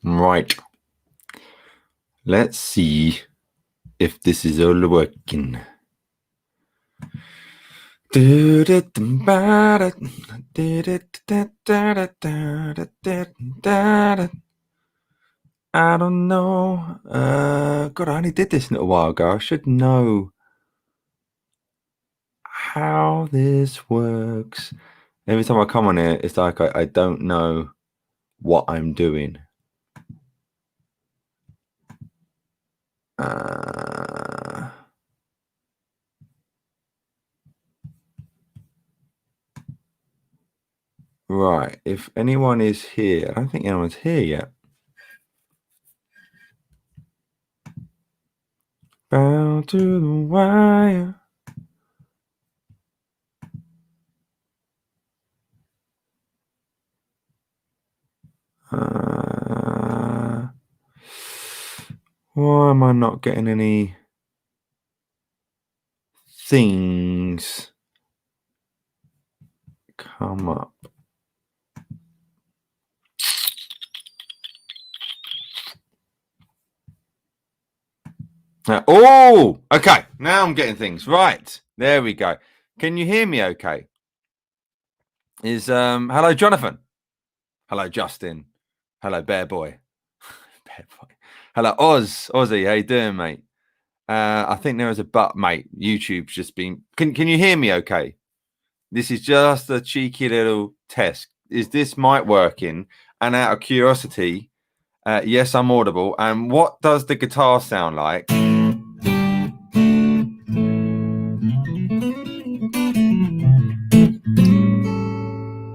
Right. Let's see if this is all working. I don't know. God, I only did this a little while ago. I should know how this works. Every time I come on here, it's like I don't know what I'm doing. Right. If anyone is here, I don't think anyone's here yet. Bound to the wire. Why am I not getting any things come up? Oh, okay. Now I'm getting things. Right. There we go. Can you hear me okay? Hello, Jonathan. Hello, Justin. Hello, Bear Boy. Bear Boy. Hello, Ozzy. How you doing, mate? I think there is a but, mate. YouTube's just been. Can you hear me okay? This is just a cheeky little test. Is this mic working? And out of curiosity, yes, I'm audible. And what does the guitar sound like?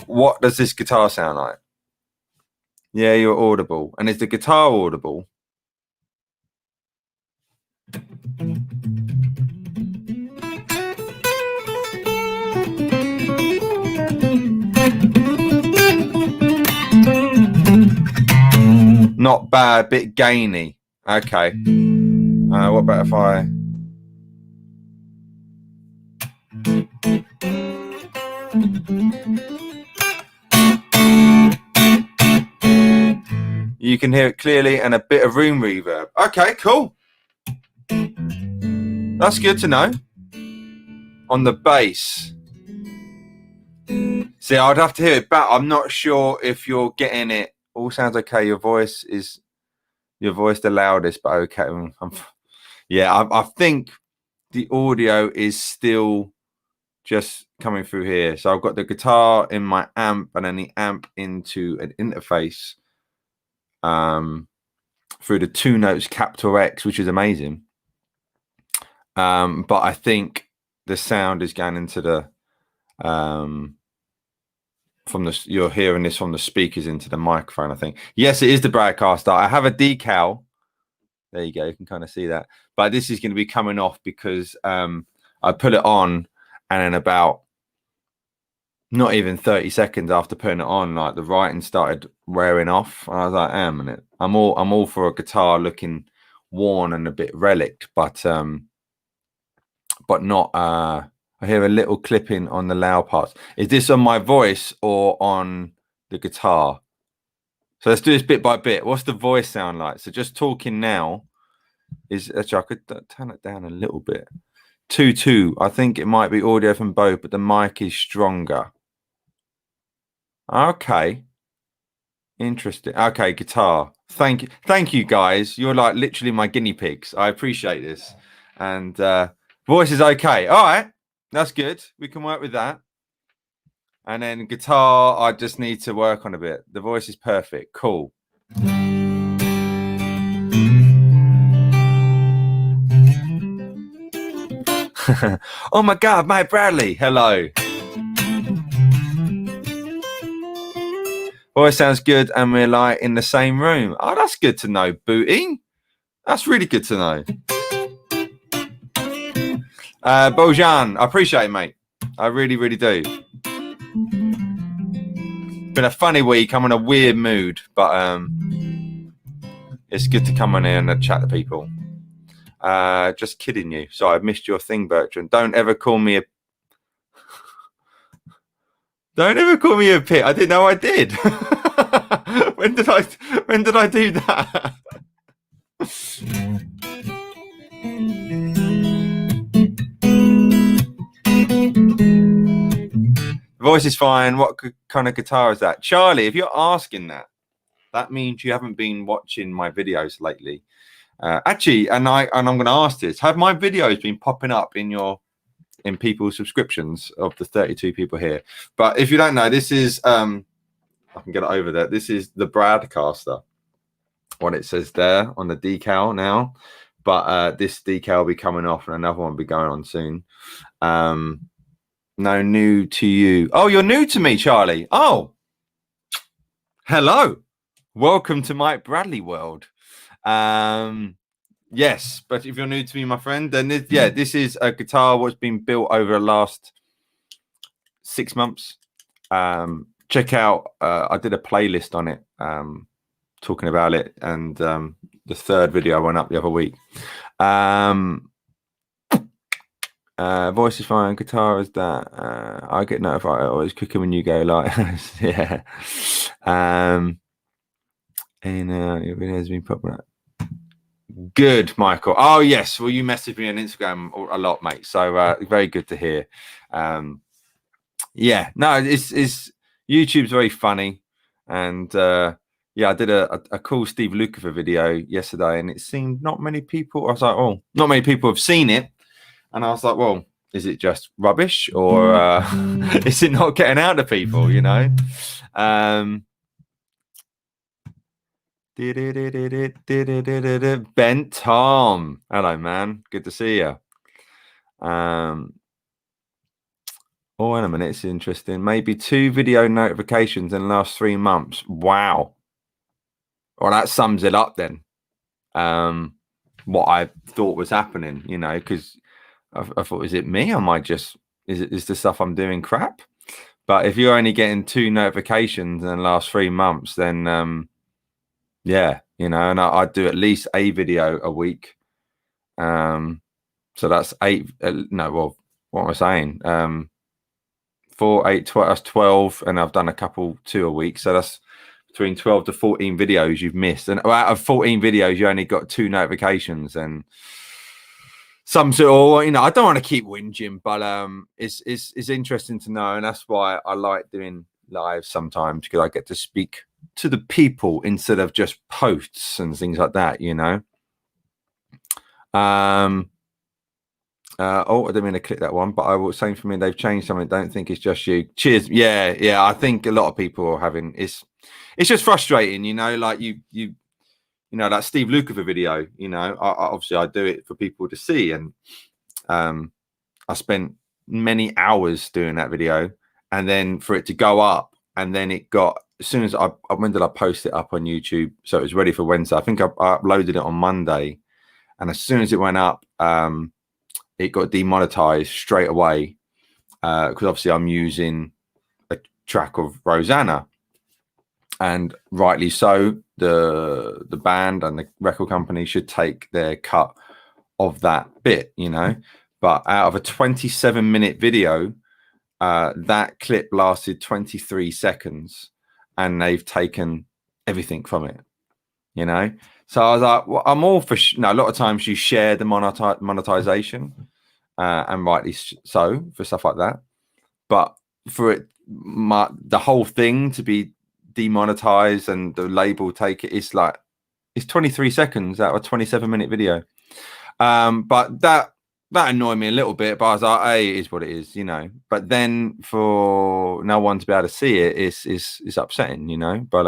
What does this guitar sound like? Yeah, you're audible. And is the guitar audible? Not bad, bit gainy. Okay. What about if I... You can hear it clearly and a bit of room reverb. Okay, cool. That's good to know. On the bass. See, I'd have to hear it back. I'm not sure if you're getting it. All sounds okay. Your voice the loudest, but okay. I think the audio is still just coming through here. So I've got the guitar in my amp and then the amp into an interface through the 2 notes Captor X, which is amazing. But I think the sound is going into the you're hearing this from the speakers into the microphone, I think. Yes, it is the Bradcaster. I have a decal. There you go. You can kind of see that. But this is going to be coming off because I put it on and then about not even 30 seconds after putting it on, like the writing started wearing off. And I was like, a minute. I'm all for a guitar looking worn and a bit relict, but not I hear a little clipping on the loud parts. Is this on my voice or on the guitar? So let's do this bit by bit. What's the voice sound like? So just talking now is actually I could turn it down a little bit. 2-2. I think it might be audio from both, but the mic is stronger. Okay. Interesting. Okay, guitar. Thank you guys. You're like literally my guinea pigs. I appreciate this. And voice is okay. All right. That's good. We can work with that. And then guitar, I just need to work on a bit. The voice is perfect. Cool. Oh my God, Mike Bradley. Hello. Voice sounds good and we're like in the same room. Oh, that's good to know, Booty. That's really good to know. Bojan, I appreciate it, mate. I really, really do. Been a funny week. I'm in a weird mood, but it's good to come on here and chat to people. Just kidding you. So I missed your thing, Bertrand. Don't ever call me a pit. I didn't know I did. when did I do that? The voice is fine. What kind of guitar is that? Charlie, if you're asking that, that means you haven't been watching my videos lately. Actually, and I'm going to ask this: have my videos been popping up in people's subscriptions of the 32 people here? But if you don't know, this is I can get it over there. This is the Bradcaster. What it says there on the decal now, but this decal will be coming off, and another one will be going on soon. No, new to you. Oh, you're new to me, Charlie. Oh, hello. Welcome to Mike Bradley world. Yes, but if you're new to me, my friend, then this is a guitar what's been built over the last 6 months. Check out, I did a playlist on it, talking about it, and the third video went up the other week. Voice is fine, guitar is that. I get notified always cooking when you go live. Yeah. And your video has been popular. Good, Michael. Oh yes, well you messaged me on Instagram a lot, mate, so very good to hear. Yeah, no, it's YouTube's very funny, and yeah, I did a cool Steve Lukather video yesterday, and it seemed not many people. I was like, oh, not many people have seen it. And I was like, well, is it just rubbish, or is it not getting out to people, you know? Ben Tom. Hello, man. Good to see you. Oh, wait a minute. It's interesting. Maybe 2 video notifications in the last 3 months. Wow. Well, that sums it up then. What I thought was happening, you know, because I thought, is it me? I might just, is the stuff I'm doing crap? But if you're only getting 2 notifications in the last 3 months, then yeah, you know, and I do at least a video a week. So that's 8. No, well, what am I saying? 4, 8, 12. That's 12, and I've done a couple 2 a week. So that's between 12 to 14 videos you've missed. And out of 14 videos, you only got 2 notifications, and some sort of, you know, I don't want to keep whinging, but it's interesting to know, and that's why I like doing live sometimes, because I get to speak to the people instead of just posts and things like that, you know. Oh, I didn't mean to click that one, but I was saying, for me, they've changed something. Don't think it's just you. Cheers. Yeah. I think a lot of people are having it's just frustrating, you know, like you know, that Steve Lukather video, you know, obviously I do it for people to see, and I spent many hours doing that video, and then for it to go up, and then it got, as soon as when did I post it up on YouTube? So it was ready for Wednesday. I think I uploaded it on Monday, and as soon as it went up, it got demonetized straight away, because obviously I'm using a track of Rosanna, and rightly so. The band and the record company should take their cut of that bit, you know. But out of a 27-minute video, that clip lasted 23 seconds, and they've taken everything from it, you know. So I was like, well, I'm all for no, a lot of times you share the monetization, and rightly so, for stuff like that. But for it, the whole thing to be demonetized and the label take it, it's 23 seconds out of a 27-minute video. But that annoyed me a little bit, but I was like, hey, it is what it is, you know. But then for no one to be able to see it, it's upsetting, you know. But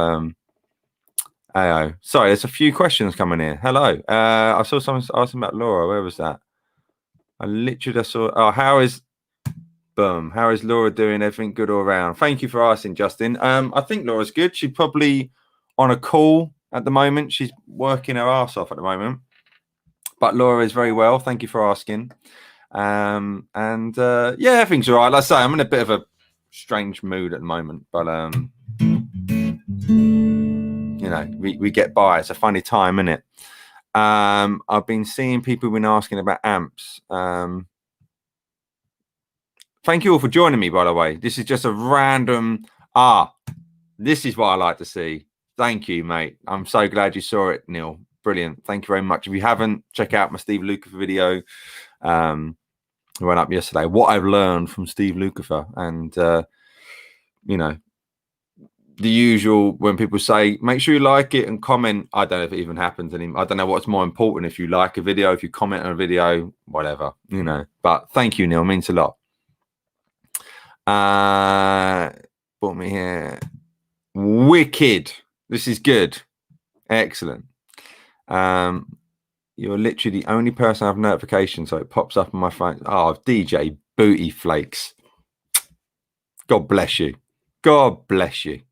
sorry, there's a few questions coming in. Hello. I saw someone asking about Laura. Where was that? I literally just saw, how is Laura doing? Everything good all around? Thank you for asking, Justin. I think Laura's good. She's probably on a call at the moment. She's working her ass off at the moment. But Laura is very well. Thank you for asking. Yeah, everything's all right. Like I say, I'm in a bit of a strange mood at the moment, but you know, we get by. It's a funny time, isn't it? I've been seeing people have been asking about amps. Thank you all for joining me, by the way. This is just a random, this is what I like to see. Thank you, mate. I'm so glad you saw it, Neil. Brilliant. Thank you very much. If you haven't, check out my Steve Lukather video. It went up yesterday. What I've learned from Steve Lukather, and you know, the usual when people say make sure you like it and comment. I don't know if it even happens anymore. I don't know what's more important, if you like a video, if you comment on a video, whatever, you know. But thank you, Neil. It means a lot. Brought me here. Wicked. This is good. Excellent. You're literally the only person I have notifications, so it pops up on my phone. Oh, DJ Booty Flakes. God bless you. God bless you.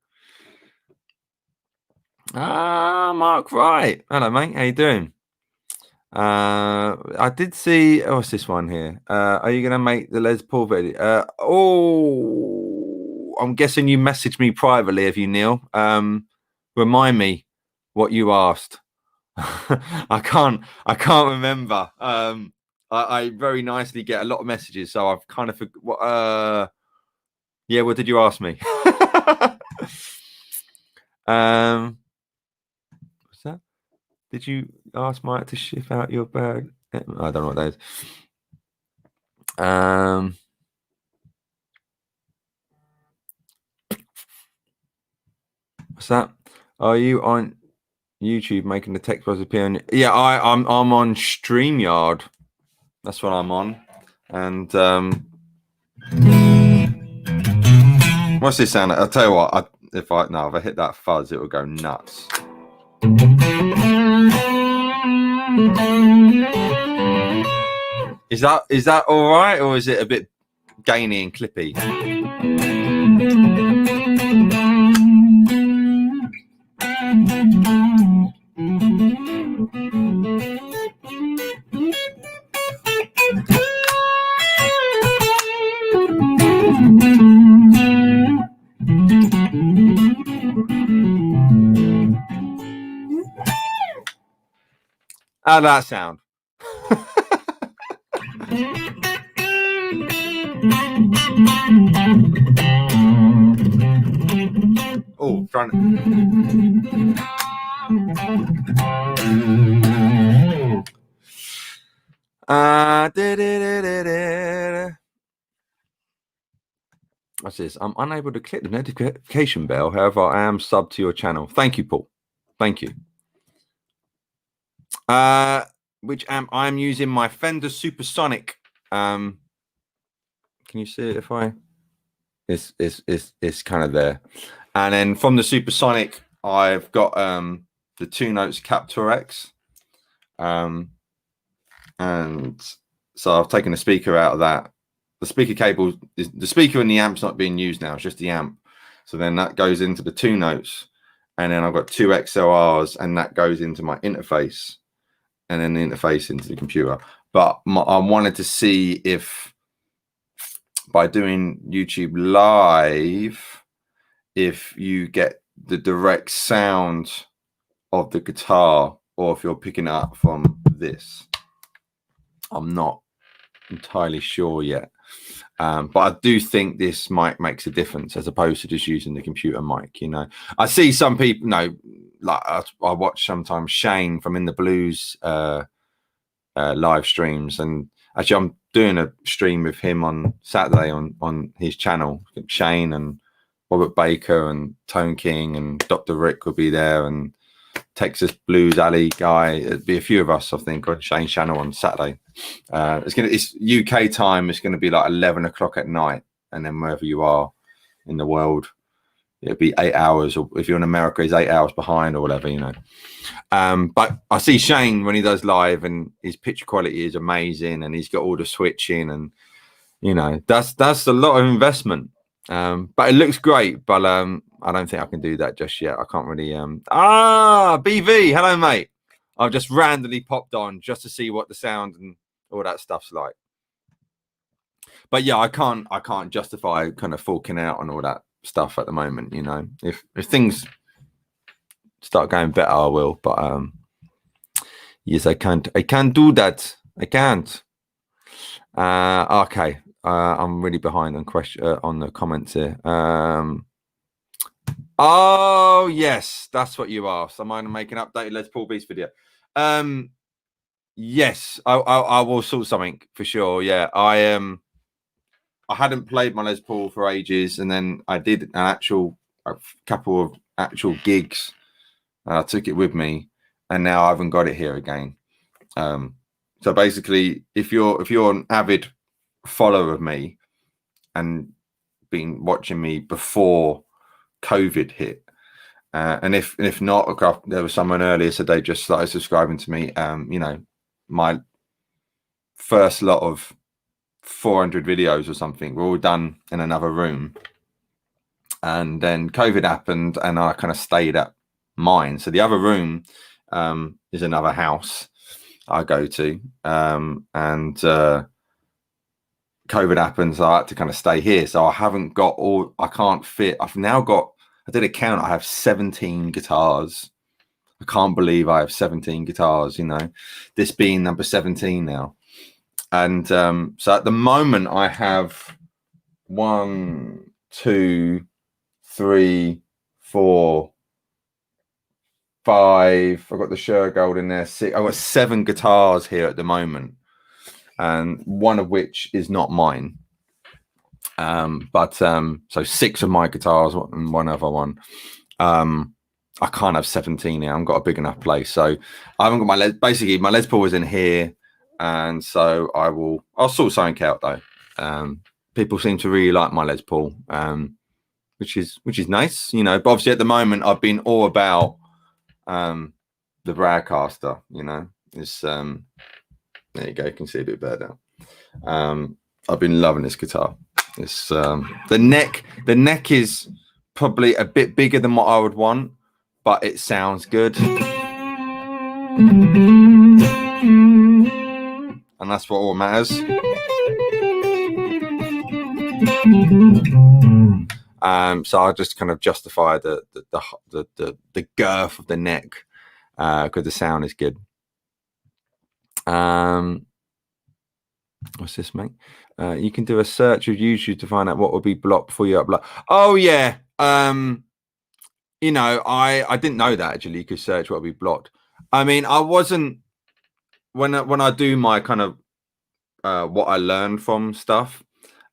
Mark Wright. Hello, mate. How you doing? I did see. Oh, what's this one here? Are you gonna make the Les Paul video? I'm guessing you messaged me privately, have you, Neil? Remind me what you asked. I can't remember. I very nicely get a lot of messages, so I've kind of yeah. What did you ask me? What's that? Did you ask Mike to shift out your bag? I don't know what that is. What's that? Are you on YouTube making the text buzz appear on? Yeah, I'm on StreamYard. That's what I'm on. And what's this sound? I'll tell you what. If I hit that fuzz, it will go nuts. Is that all right, or is it a bit gainy and clippy? How'd that sound? Oh, trying to... What's this? I'm unable to click the notification bell. However, I am subbed to your channel. Thank you, Paul. Thank you. Which amp? I'm using my Fender Supersonic. Can you see it? If I, it's kind of there. And then from the Supersonic, I've got the 2 notes Captor X. And so I've taken the speaker out of that. The speaker cable is the speaker and the amp's not being used now. It's just the amp. So then that goes into the 2 notes, and then I've got 2 XLRs, and that goes into my interface, and then the interface into the computer. But I wanted to see if by doing YouTube live, if you get the direct sound of the guitar, or if you're picking it up from this. I'm not entirely sure yet. But I do think this mic makes a difference as opposed to just using the computer mic. You know, I see some people, you know, like I watch sometimes Shane from In the Blues live streams, and actually I'm doing a stream with him on Saturday on his channel. Shane and Robert Baker and Tone King and Dr. Rick will be there, and Texas Blues Alley guy. It'd be a few of us, I think, on Shane's channel on Saturday. It's UK time. It's gonna be like 11 o'clock at night, and then wherever you are in the world, it'll be 8 hours, or if you're in America, he's 8 hours behind or whatever, you know. But I see Shane when he does live, and his pitch quality is amazing, and he's got all the switching, and you know, that's a lot of investment. But it looks great, but I don't think I can do that just yet. I can't really BV, hello mate. I've just randomly popped on just to see what the sound and all that stuff's like. But yeah, I can't justify kind of forking out on all that stuff at the moment, you know. If things start going better, I will, but yes, I can't do that. I can't. Okay. I'm really behind on on the comments here. Oh yes, that's what you asked. Am I going to make an updated Les Paul Beast video? Yes, I will sort something for sure. Yeah, I hadn't played my Les Paul for ages, and then I did a couple of actual gigs. I took it with me, and now I haven't got it here again. So basically, if you're an avid follower of me and been watching me before COVID hit, and if not, there was someone earlier said they just started subscribing to me. You know, my first lot of 400 videos or something were all done in another room, and then COVID happened, and I kind of stayed at mine. So the other room is another house I go to, and COVID happened, so I had to kind of stay here. So I haven't got all. I can't fit. I've now got. I did a count. I have 17 guitars. I can't believe I have 17 guitars. You know, this being number 17 now. And so at the moment I have 1, 2, 3, 4, 5. I've got the Shergold in there. 6. I've got 7 guitars here at the moment, and one of which is not mine. So 6 of my guitars and one other one. I can't have 17 now. I haven't got a big enough place, so I haven't got my basically my Les Paul is in here. And so I'll sort something out though. People seem to really like my Les Paul, which is nice, you know. But obviously at the moment I've been all about the Bradcaster, you know. It's there you go, you can see a bit better now. I've been loving this guitar. It's the neck is probably a bit bigger than what I would want, but it sounds good. And that's what all matters. So I just kind of justify the girth of the neck because the sound is good. What's this, mate? You can do a search of YouTube to find out what will be blocked before you upload. Oh yeah. You know, I didn't know that actually. You could search what will be blocked. I mean, I wasn't. When I do my kind of what I learned from stuff,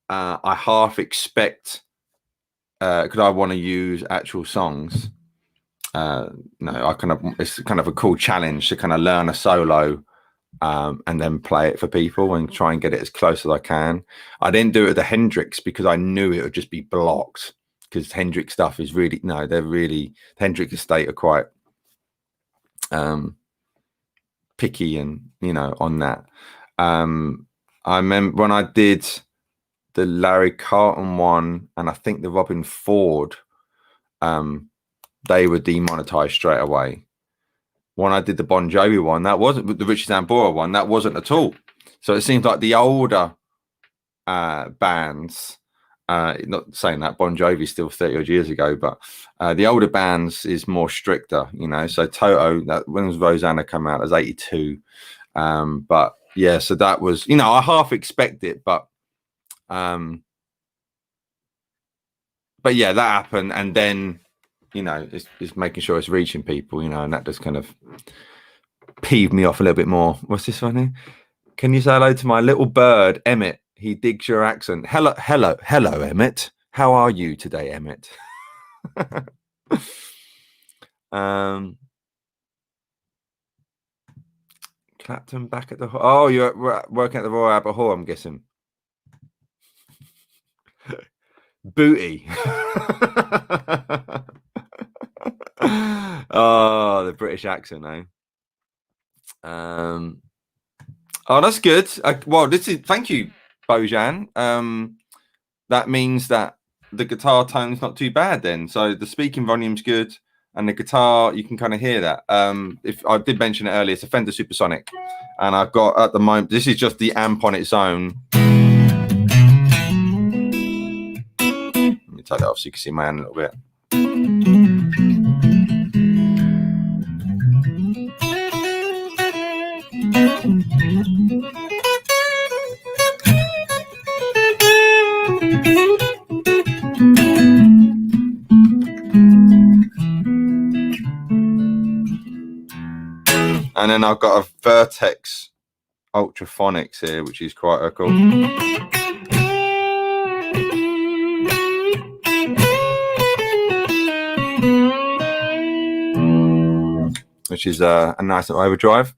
I half expect because I want to use actual songs. No, it's kind of a cool challenge to kind of learn a solo and then play it for people and try and get it as close as I can. I didn't do it with the Hendrix because I knew it would just be blocked, because Hendrix stuff is really the Hendrix estate are quite picky and, you know, on that. I remember when I did the Larry Carlton one and I think the Robin Ford, they were demonetized straight away. When I did the Bon Jovi one, that wasn't the Richie Zambora one, that wasn't at all. So it seems like the older bands, not saying that Bon Jovi still 30 odd years ago, but the older bands is more stricter, you know. So Toto, that when was Rosanna come out, it was 82. But yeah, so that was, you know, I half expect it, but yeah, that happened, and then, you know, it's making sure it's reaching people, you know, and that just kind of peeved me off a little bit more. What's this one here? Can you say hello to my little bird, Emmett? He digs your accent. Hello, Emmett. How are you today, Emmett? Clapton back at the hall. Oh, you're working at the Royal Albert Hall, I'm guessing. Booty. Oh, the British accent, eh? Oh, that's good. Well, thank you, Bojan. That means that the guitar tone's not too bad then. So the speaking volume's good, and the guitar, you can kind of hear that. If I did mention it earlier, it's a Fender Supersonic, and I've got at the moment, this is just the amp on its own. Let me take that off so you can see my hand a little bit. And then I've got a Vertex Ultraphonics here, which is quite a cool. Which is a nice overdrive.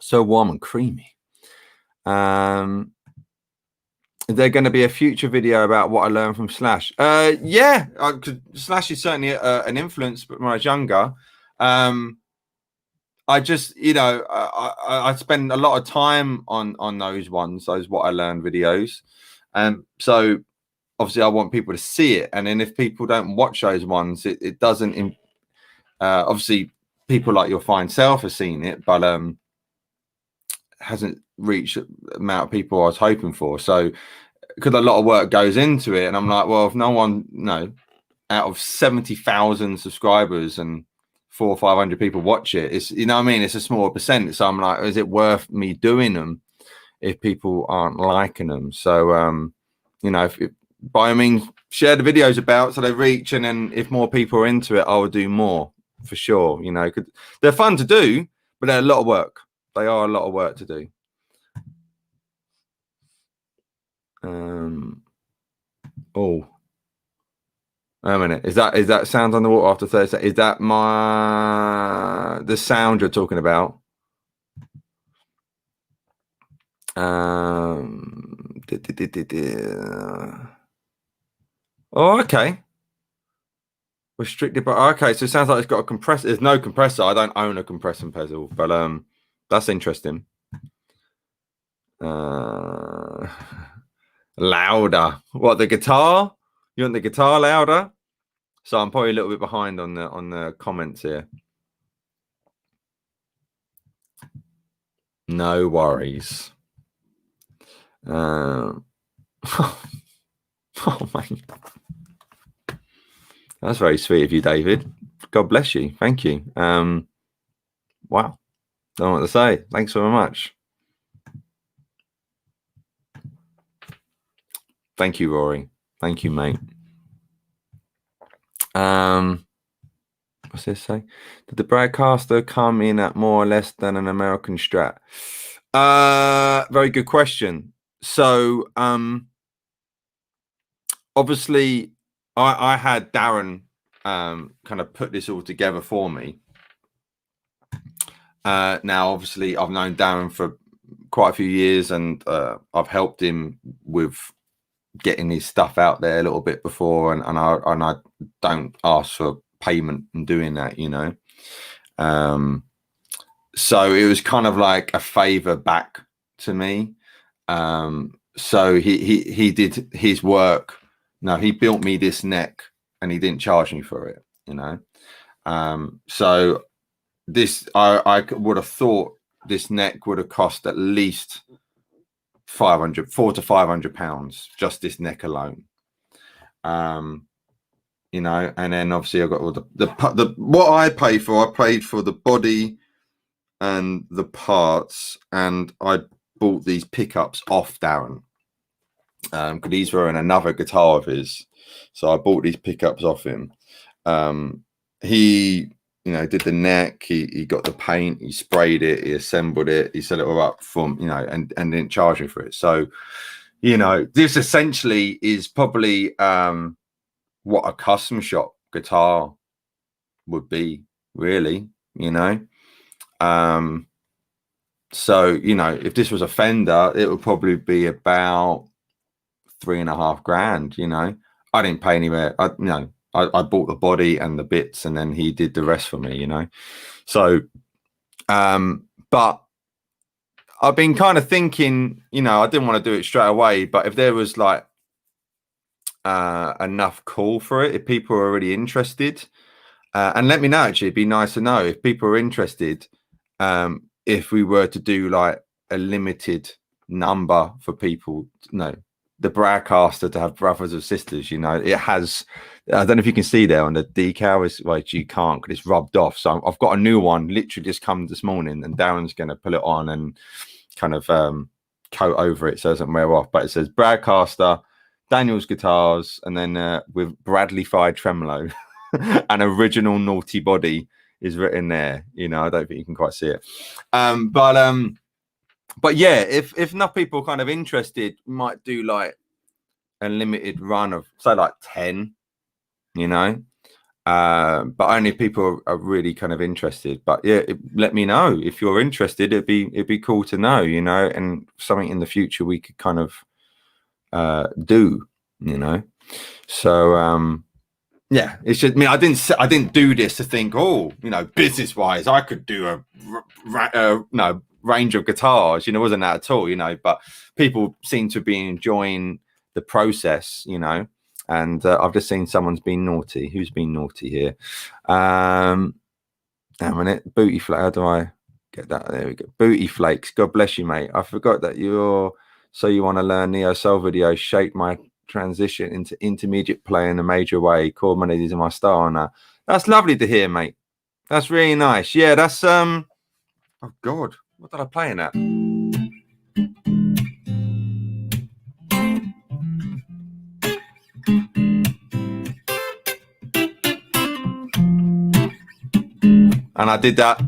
So warm and creamy. Is there going to be a future video about what I learned from Slash? Yeah, Slash is certainly an influence, but when I was younger, I just, I spend a lot of time on those ones, those what I learned videos. So obviously I want people to see it. And then if people don't watch those ones, it doesn't, obviously people like your fine self have seen it, but hasn't reached the amount of people I was hoping for. So because a lot of work goes into it, and I'm like, well, if no one, out of 70,000 subscribers and 400 or 500 people watch it, it's, you know what I mean, it's a smaller percent. So I'm like, is it worth me doing them if people aren't liking them? So if by all means share the videos about so they reach, and then if more people are into it, I will do more for sure. They're fun to do, but they're a lot of work. They are a lot of work to do. Oh, a minute. Is that sound on the water after 30 seconds? Is that the sound you're talking about? Oh, okay. Restricted, but okay. So it sounds like it's got a compressor. There's no compressor. I don't own a compressing pedal, but that's interesting. Louder. What, the guitar? You want the guitar louder? So I'm probably a little bit behind on the comments here. No worries. Oh man, that's very sweet of you, David. God bless you. Thank you. Wow. Don't know what to say. Thanks very much. Thank you, Rory. Thank you, mate. What's this say? Did the Bradcaster come in at more or less than an American Strat? Very good question. So obviously I had Darren kind of put this all together for me. Now obviously I've known Darren for quite a few years, and I've helped him with getting his stuff out there a little bit before, and I don't ask for payment and doing that, so it was kind of like a favor back to me. So he did his work. No, he built me this neck and he didn't charge me for it, so this I would have thought this neck would have cost at least £400 to £500 just this neck alone. And then obviously I got all the what I paid for. I paid for the body and the parts, and I bought these pickups off Darren because these were in another guitar of his. So I bought these pickups off him. He did the neck, he got the paint, he sprayed it, he assembled it, he set it all up from, and didn't charge me for it. So, this essentially is probably what a custom shop guitar would be, really, so, if this was a Fender, it would probably be about $3,500, I didn't pay anywhere. I bought the body and the bits, and then he did the rest for me, So, but I've been kind of thinking, I didn't want to do it straight away, but if there was like enough call for it, if people are already interested, and let me know, actually, it'd be nice to know if people are interested, if we were to do like a limited number for people, the Bradcaster to have brothers or sisters, it has, I don't know if you can see there on the decal, is like you can't because it's rubbed off. So I've got a new one literally just come this morning, and Darren's going to pull it on and kind of coat over it so it doesn't wear off. But it says Bradcaster, Daniel's guitars, and then with Bradley fired tremolo, an original naughty body is written there. You know, I don't think you can quite see it. But yeah, if enough people are kind of interested, we might do like a limited run of say like 10, you know. But only if people are really kind of interested. But yeah, let me know if you're interested. It'd be cool to know, you know, and something in the future we could kind of do, you know. So yeah, it's just, I mean, I didn't do this to think, oh, you know, business wise I could do a range of guitars, you know. It wasn't that at all, you know. But people seem to be enjoying the process, you know. And I've just seen someone's been naughty. Who's been naughty here? A minute. Booty Flake. How do I get that? There we go. Booty Flakes. God bless you, mate. I forgot that you want to learn Neo Soul videos. Shape my transition into intermediate play in a major way. Chord melodies are my style now. That's lovely to hear, mate. That's really nice. Yeah, that's oh God, what did I play in that? And I did that,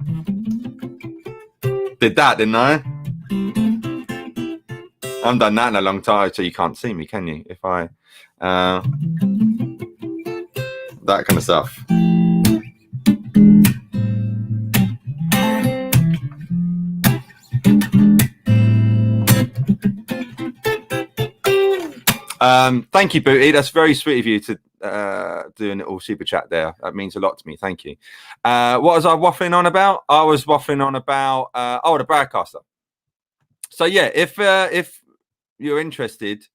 didn't I? I haven't done that in a long time, so you can't see me, can you? If I that kind of stuff. Thank you, Booty. That's very sweet of you to do a little super chat there. That means a lot to me. Thank you. What was I waffling on about? I was waffling on about the Bradcaster. So yeah, if you're interested,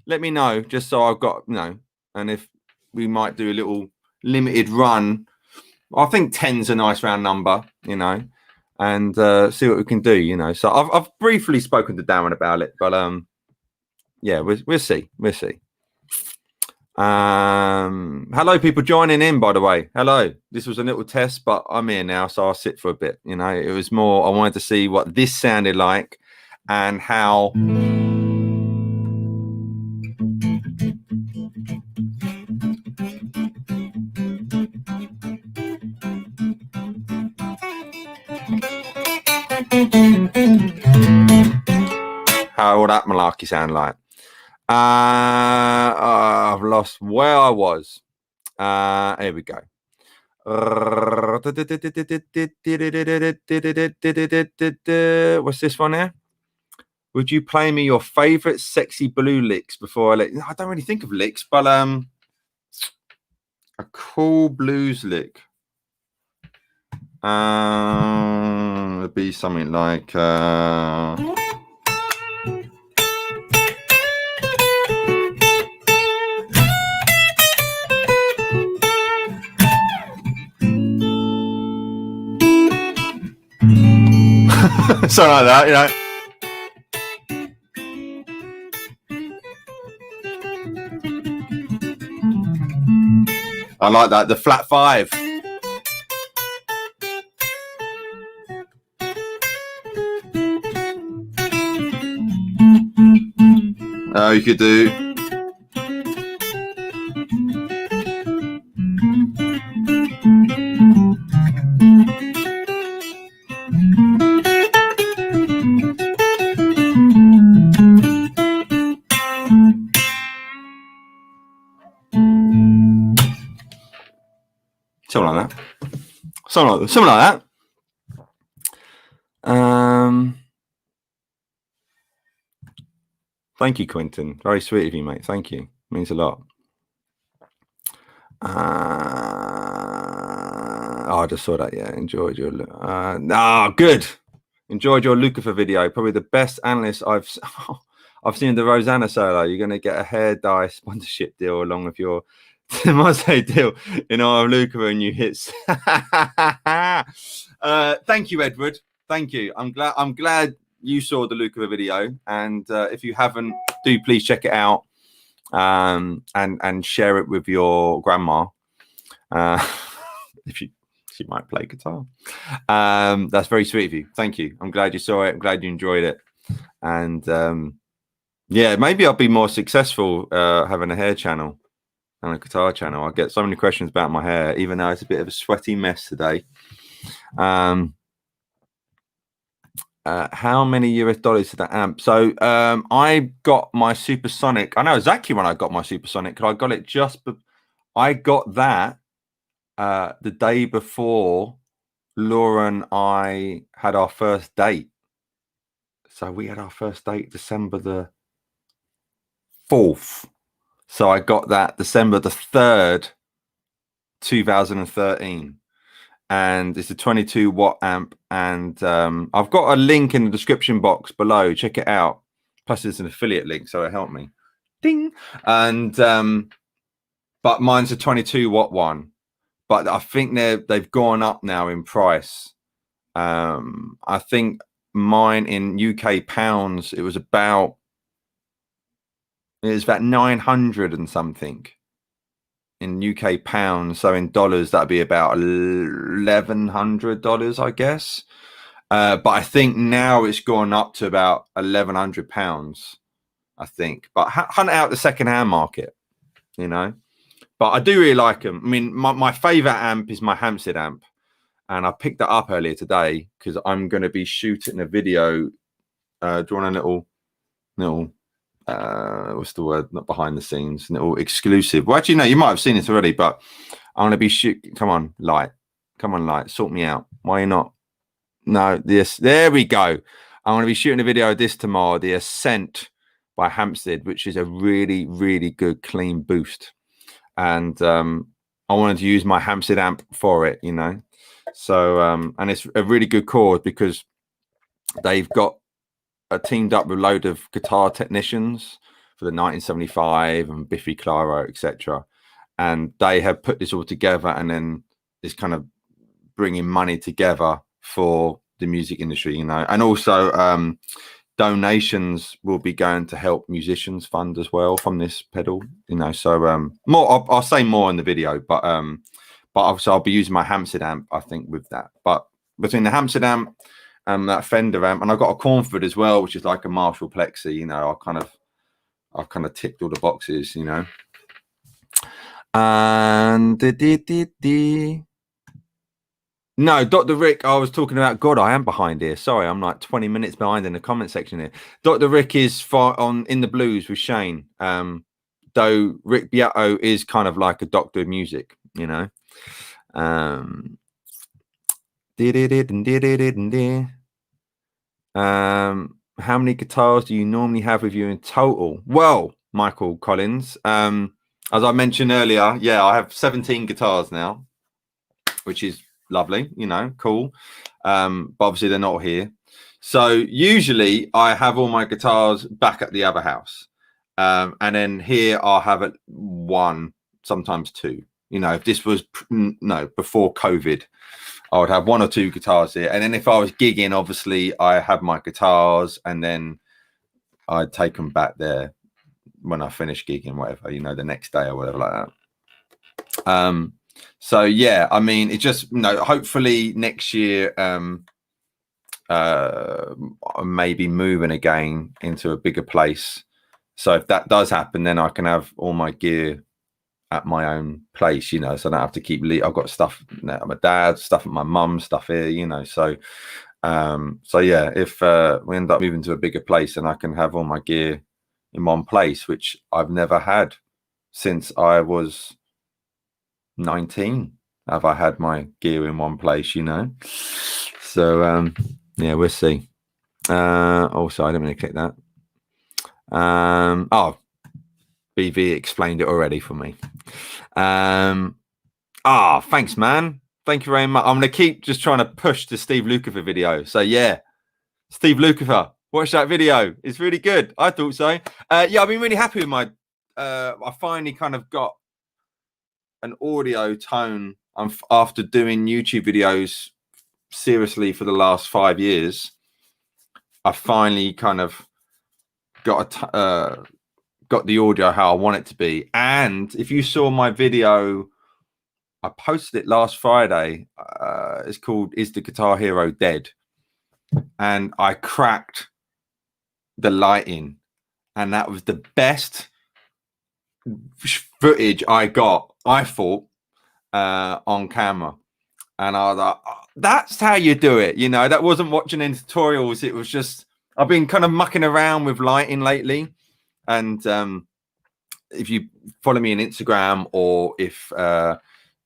let me know, just so I've got, you know, and if we might do a little limited run. I think 10's a nice round number, you know, and see what we can do, you know. So I've briefly spoken to Darren about it, but yeah, we'll see. Hello, people joining in, by the way. Hello. This was a little test, but I'm here now, so I'll sit for a bit. You know, it was more, I wanted to see what this sounded like and how. How all that malarkey sound like. I've lost where I was. Here we go. What's this one here? Would you play me your favorite sexy blue licks before I let? I don't really think of licks, but a cool blues lick. It'd be something like something like that, you know. I like that, the flat five. You could do. Something like that. Something like that. Thank you, Quentin. Very sweet of you, mate. Thank you. Means a lot. I just saw that. Yeah, enjoyed your. Good. Enjoyed your Lucifer video. Probably the best analyst I've seen the Rosanna solo. You're gonna get a hair dye sponsorship deal along with your Mose deal in our Lucifer and you hits. Thank you, Edward. Thank you. I'm glad you saw the Lucifer video, and if you haven't, do please check it out and share it with your grandma if she might play guitar. That's very sweet of you. Thank you. I'm glad you saw it. I'm glad you enjoyed it. And yeah, maybe I'll be more successful having a hair channel on a guitar channel. I get so many questions about my hair, even though it's a bit of a sweaty mess today. How many US dollars to the amp? So I got my Supersonic. I know exactly when I got my Supersonic. I got it I got that the day before Laura and I had our first date. So we had our first date December the 4th. So I got that December the 3rd, 2013. And it's a 22 watt amp. And I've got a link in the description box below. Check it out. Plus it's an affiliate link, so it helped me. Ding. And but mine's a 22 watt one. But I think they've gone up now in price. I think mine in UK pounds, it was about 900 and something in UK pounds. So in dollars, that'd be about $1,100, I guess. But I think now it's gone up to about £1,100, I think. But hunt out the second-hand market, you know. But I do really like them. I mean, my favorite amp is my Hampstead amp. And I picked that up earlier today because I'm going to be shooting a video, drawing a little, what's the word? Not behind the scenes, little exclusive. Well, actually, no, you might have seen it already, but I'm going to be shooting. Come on, light. Come on, light. Sort me out. Why are you not? No, this. There we go. I'm going to be shooting a video of this tomorrow, the Ascent by Hampstead, which is a really, really good, clean boost. And I wanted to use my Hampstead amp for it, you know. So and it's a really good cause because they've got teamed up with a load of guitar technicians for the 1975 and Biffy Clyro, etc. And they have put this all together, and then it's kind of bringing money together for the music industry, you know. And also donations will be going to help musicians fund as well from this pedal, you know. So more, I'll say more in the video, but obviously I'll be using my Hampstead amp, I think, with that. But between the Hampstead amp and that Fender amp, and I've got a Cornford as well, which is like a Marshall Plexi, you know, I've kind of ticked all the boxes, you know. And no, Dr. Rick, I was talking about, God, I am behind here. Sorry, I'm like 20 minutes behind in the comment section here. Dr. Rick is on In the Blues with Shane. Though Rick Beato is kind of like a doctor of music, you know. How many guitars do you normally have with you in total? Well, Michael Collins, as I mentioned earlier, yeah, I have 17 guitars now, which is lovely, you know, cool. But obviously they're not here. So usually I have all my guitars back at the other house. And then here I'll have one, sometimes two. You know, if this was before COVID, I would have one or two guitars here. And then if I was gigging, obviously I have my guitars, and then I'd take them back there when I finish gigging, whatever, you know, the next day or whatever like that. So yeah, I mean, it just, you know, hopefully next year maybe moving again into a bigger place. So if that does happen, then I can have all my gear at my own place, you know, so I don't have to keep I've got stuff at my dad's, stuff at my mum's, stuff here, you know. So so yeah, if we end up moving to a bigger place, and I can have all my gear in one place, which I've never had since I was 19. Have I had my gear in one place, you know? So yeah, we'll see. Also, I didn't really click that. Oh, BV explained it already for me. Thanks, man. Thank you very much. I'm gonna keep just trying to push the Steve Lukather video. So yeah, Steve Lukather, watch that video. It's really good. I thought so. Yeah, I've been really happy with my I finally kind of got an audio tone after doing YouTube videos seriously for the last 5 years. I finally kind of got the audio how I want it to be. And if you saw my video, I posted it last Friday. It's called "Is the Guitar Hero Dead?" And I cracked the lighting, and that was the best footage I thought on camera, and I was like, oh, that's how you do it. You know, that wasn't watching any tutorials. It was just, I've been kind of mucking around with lighting lately. And if you follow me on Instagram, or if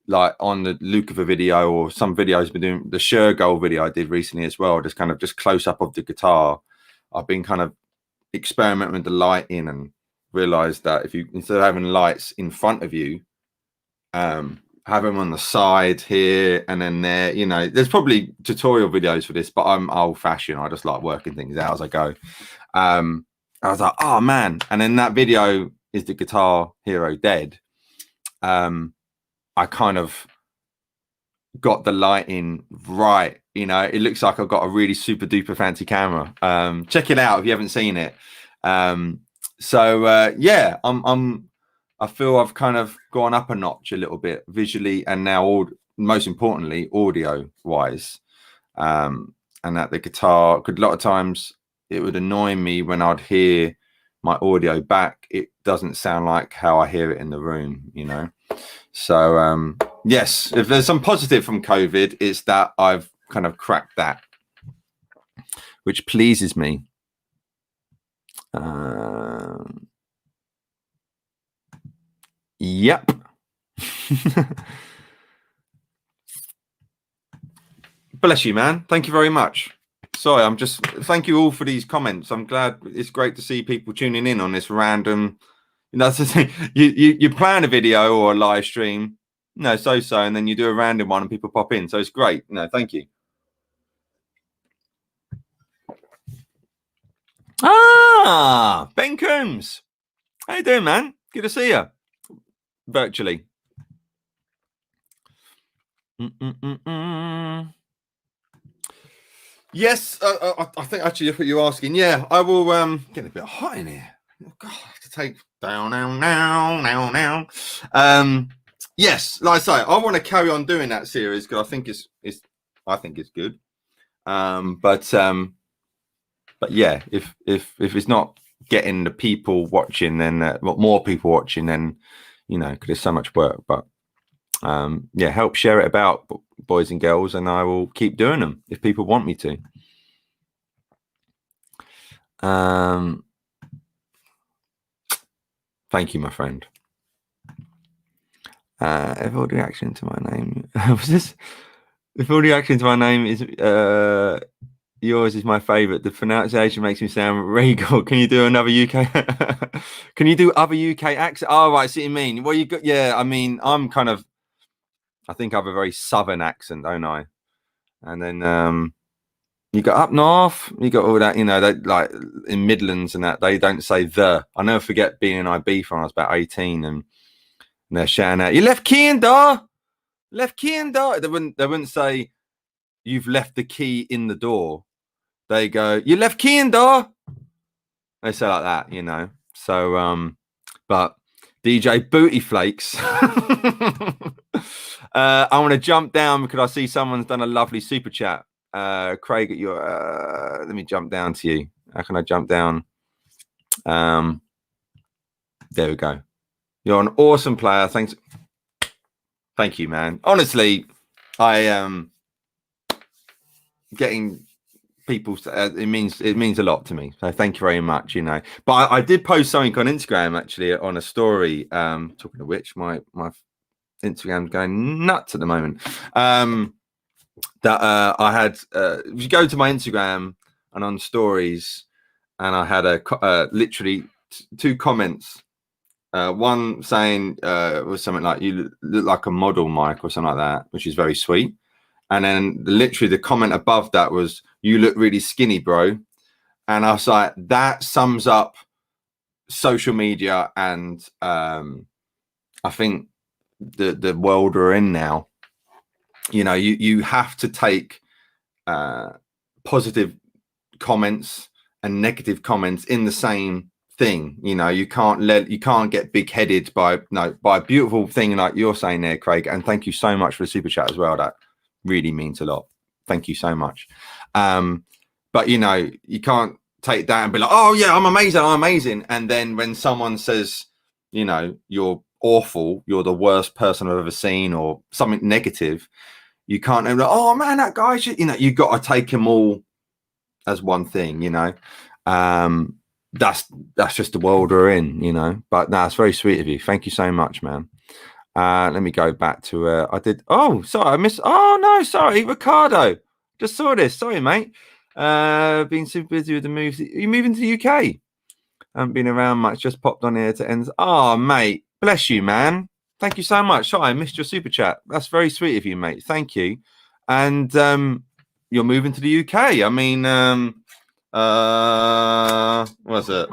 like on the Lucifer video, or some videos been doing, the Shergold video I did recently as well, just kind of just close up of the guitar, I've been kind of experimenting with the lighting, and realized that if you, instead of having lights in front of you, have them on the side here and then there. You know, there's probably tutorial videos for this, but I'm old fashioned. I just like working things out as I go. I was like, oh man. And then that video is the Guitar Hero Dead. I kind of got the lighting right. You know, it looks like I've got a really super duper fancy camera. Check it out if you haven't seen it. Yeah, I feel I've kind of gone up a notch a little bit visually, and now most importantly, audio wise. And that the guitar, because a lot of times it would annoy me when I'd hear my audio back. It doesn't sound like how I hear it in the room, you know? So, yes, if there's some positive from COVID, it's that I've kind of cracked that, which pleases me. Yep. Bless you, man. Thank you very much. Sorry, thank you all for these comments. I'm glad. It's great to see people tuning in on this random, you know, that's the thing. You plan a video or a live stream, no, and then you do a random one and people pop in. So it's great. No, thank you. Ah, Ben Coombs. How you doing, man? Good to see you. Virtually. Yes, I think actually that's what you're asking. Yeah, I will get a bit hot in here. Oh, God, I have to take down now. Yes, like I say, I want to carry on doing that series because I think it's good. But yeah, if it's not getting the people watching, then more people watching, then you know, because there's so much work. But yeah, help share it about, boys and girls, and I will keep doing them if people want me to. Thank you, my friend. If all reaction to my name was this, if all reaction to my name is yours is my favorite. The pronunciation makes me sound regal. Can you do another UK? Can you do other UK accent? Oh, right, see what you mean. Well, you got, yeah. I mean, I think I have a very southern accent, don't I? And then you got up north, you got all that, you know, they, like in Midlands and that, they don't say the. I never forget being in Ibiza when I was about 18, and they're shouting out, "You left key in door, left key in door." They wouldn't say, "You've left the key in the door." They go, "You left key in door." They say like that, you know. So, but DJ Booty Flakes. I want to jump down because I see someone's done a lovely super chat. Craig, let me jump down to you. How can I jump down? There we go. You're an awesome player. Thanks. Thank you, man. Honestly, I am getting people. It means a lot to me. So thank you very much. You know, but I did post something on Instagram actually on a story. Talking of which, my Instagram's going nuts at the moment. That I had. If you go to my Instagram and on stories, and I had literally two comments. One saying was something like, "You look like a model, Mike," or something like that, which is very sweet. And then literally the comment above that was, "You look really skinny, bro." And I was like, that sums up social media, and I think the world we're in now. You know, you have to take positive comments and negative comments in the same thing. You know, you can't get big-headed by a beautiful thing like you're saying there, Craig. And thank you so much for the super chat as well. That really means a lot. Thank you so much. But you know, you can't take that and be like, "Oh yeah, I'm amazing," and then when someone says you know, you're awful, you're the worst person I've ever seen, or something negative, you can't like, oh man, that guy should, you know, you've got to take them all as one thing, you know. That's just the world we're in, you know. But no, it's very sweet of you. Thank you so much, man. Let me go back to sorry, I missed. Oh no, sorry, Ricardo. Just saw this. Sorry, mate. Been super busy with the moves. Are you moving to the UK? Haven't been around much. Just popped on here to end. Oh, mate, bless you, man. Thank you so much. Sorry, I missed your super chat. That's very sweet of you, mate. Thank you. And you're moving to the UK. I mean, what's it?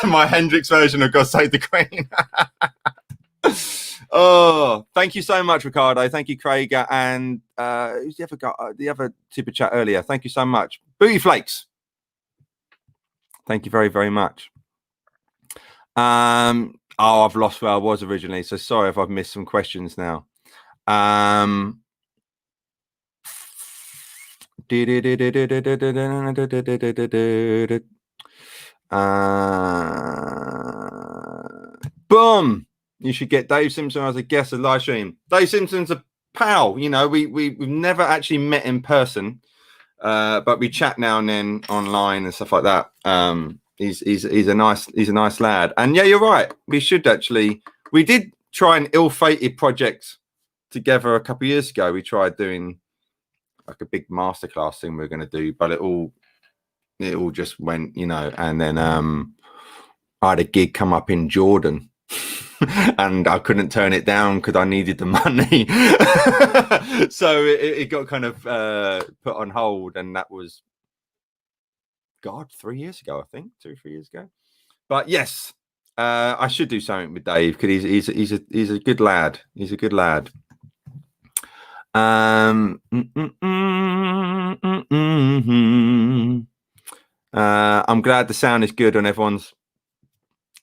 My Hendrix version of God Save the Queen. Oh, thank you so much, Ricardo. Thank you, Craig. And who's the other guy? The other super chat earlier. Thank you so much. Booty Flakes. Thank you very, very much. Oh, I've lost where I was originally, so sorry if I've missed some questions now. Boom! You should get Dave Simpson as a guest of live stream. Dave Simpson's a pal. You know, we've never actually met in person, but we chat now and then online and stuff like that. He's a nice lad. And yeah, you're right. We should actually. We did try an ill-fated project together a couple of years ago. We tried doing like a big masterclass thing we were going to do, but it all just went, you know. And then I had a gig come up in Jordan. And I couldn't turn it down because I needed the money. So it got kind of put on hold, and that was 3 years ago, I think, 2-3 years ago. But yes, I should do something with Dave because he's a good lad. He's a good lad. I'm glad the sound is good on everyone's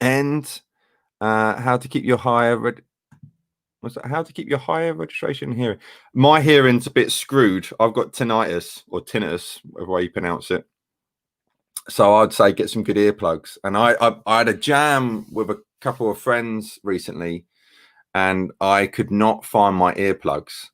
end. How to keep your higher registration hearing? My hearing's a bit screwed. I've got tinnitus or tinnitus, whatever way you pronounce it. So I'd say get some good earplugs. And I had a jam with a couple of friends recently, and I could not find my earplugs.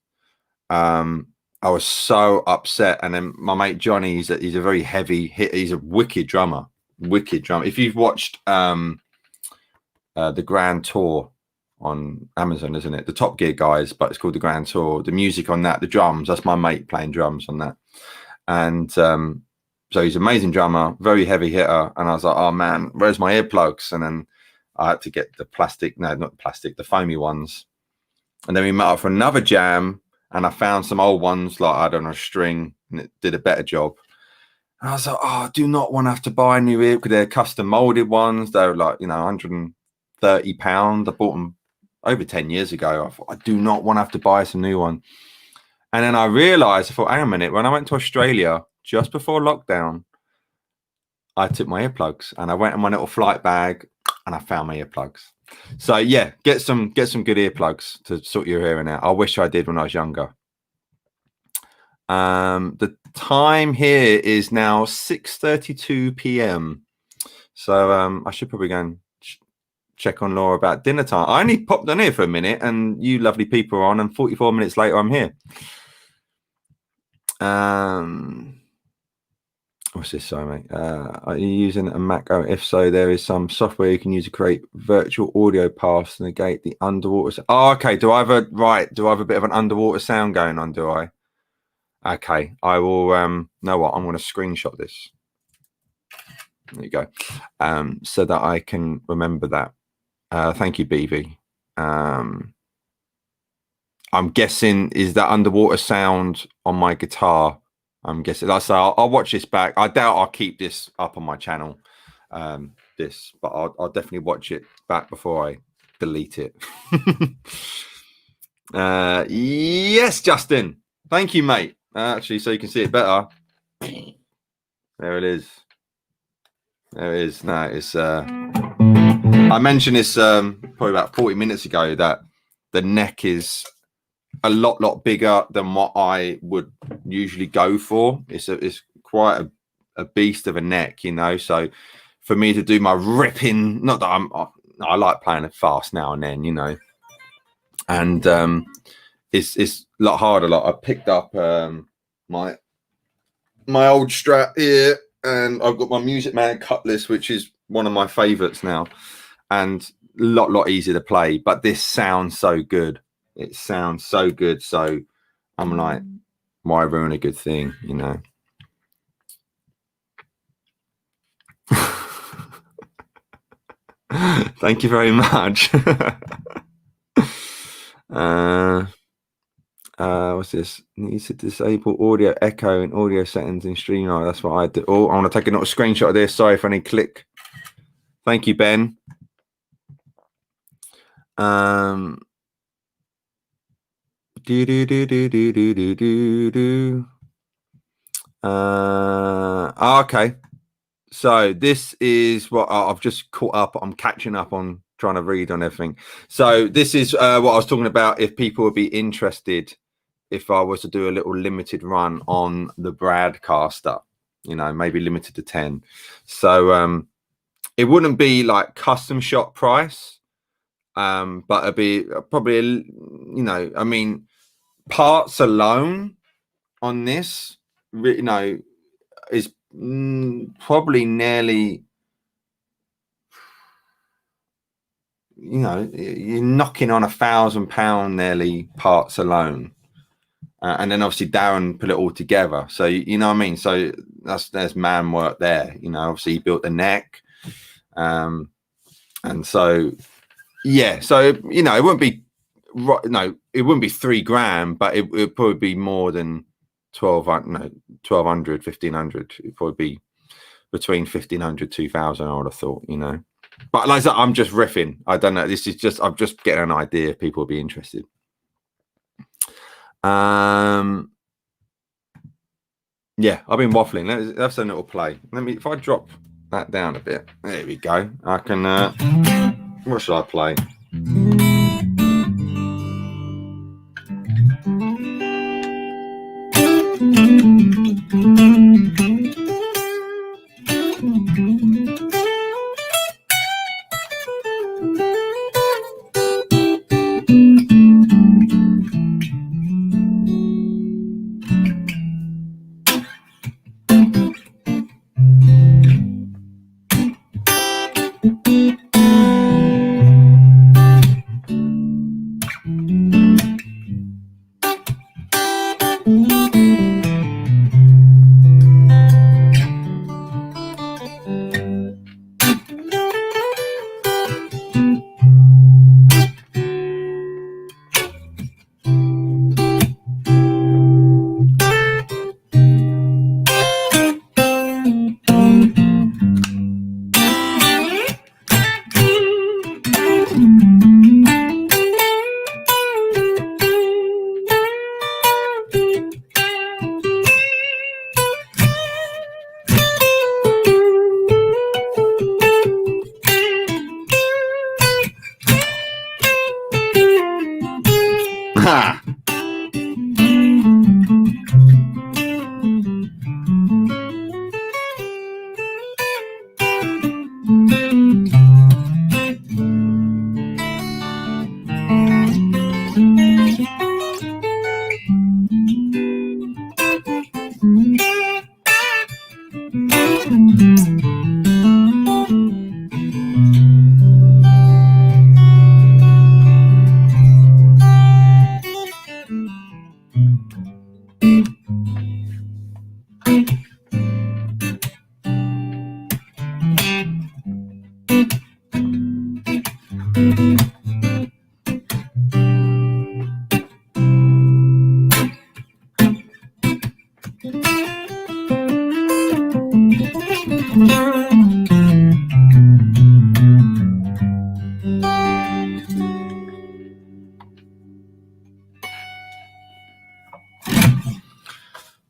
I was so upset. And then my mate Johnny, he's a very heavy hit. He's a wicked drummer. If you've watched the Grand Tour on Amazon, isn't it? The Top Gear guys, but it's called the Grand Tour. The music on that, the drums, that's my mate playing drums on that. And so he's an amazing drummer, very heavy hitter. And I was like, oh man, where's my earplugs? And then I had to get the the foamy ones. And then we met up for another jam, and I found some old ones, like I don't know, string, and it did a better job. And I was like, oh, I do not want to have to buy a new ear because they're custom molded ones. They're like, you know, £130. I bought them over 10 years ago. I thought, I do not want to have to buy some new one. And then I realized, I thought, hang on a minute, when I went to Australia just before lockdown, I took my earplugs and I went in my little flight bag and I found my earplugs. So yeah, get some good earplugs to sort your hearing out. I wish I did when I was younger. The time here is now 6:32 p.m. So I should probably go and check on Laura about dinner time. I only popped on here for a minute, and you lovely people are on, and 44 minutes later I'm here. What's this? Sorry, mate. Are you using a Mac? Oh, if so, there is some software you can use to create virtual audio paths to negate the underwater. Oh, okay. Do I have a bit of an underwater sound going on? Do I? Okay, I will. Know what? I'm going to screenshot this. There you go. So that I can remember that. Thank you, BV. I'm guessing is that underwater sound on my guitar. I'm guessing. Like I say, I'll watch this back. I doubt I'll keep this up on my channel. But I'll definitely watch it back before I delete it. Yes, Justin. Thank you, mate. Actually, so you can see it better. There it is. There it is. No, it's I mentioned this probably about 40 minutes ago, that the neck is a lot bigger than what I would usually go for. It's quite a beast of a neck, you know. So for me to do my ripping, not that I like playing it fast now and then, you know, and it's a lot harder. Like I picked up my old Strat here, and I've got my Music Man Cutlass, which is one of my favorites now, and a lot easier to play. But this sounds so good. It sounds so good. So I'm like, why ruin a good thing, you know? Thank you very much. What's this? Needs to disable audio echo and audio settings in StreamYard. That's what I do. Oh, I want to take a screenshot of this. Sorry for any click. Thank you, Ben. Okay. So this is what I've just caught up. I'm catching up on trying to read on everything. So this is what I was talking about. If people would be interested, if I was to do a little limited run on the Bradcaster, you know, maybe limited to 10. So it wouldn't be like custom shop price, but it'd be probably, you know, I mean, parts alone on this, you know, is probably nearly, you know, you're knocking on £1,000 nearly parts alone, and then obviously Darren put it all together. So you know what I mean. So there's man work there. You know, obviously he built the neck, and so yeah. So you know, it wouldn't be no, it wouldn't be £3,000, but it would probably be more than 1,200, 1,500. It'd probably be between 1,500, 2,000. I would have thought, you know. But like I said, I'm just riffing. I don't know. This is just, I'm just getting an idea if people will be interested. Yeah, I've been waffling. Let's have a little play. If I drop that down a bit, there we go. I can, what should I play?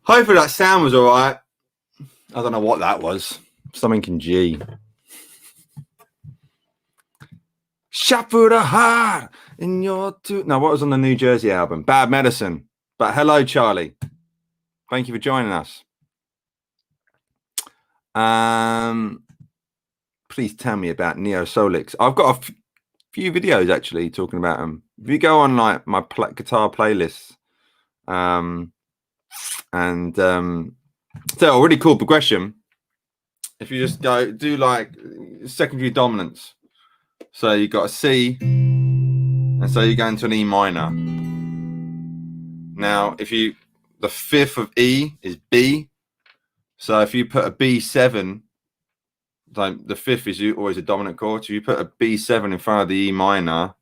Hopefully that sound was all right. I don't know what that was. Something in G. Shot for the heart in your No, what was on the New Jersey album? Bad Medicine. But hello, Charlie. Thank you for joining us. Please tell me about Neo Solix. I've got a few videos actually talking about them. If you go on like my guitar playlists, so a really cool progression. If you just do like secondary dominance, so you got a C, and so you go into an E minor. Now, the fifth of E is B, so if you put a B7, like the fifth is always a dominant chord, so you put a B7 in front of the E minor.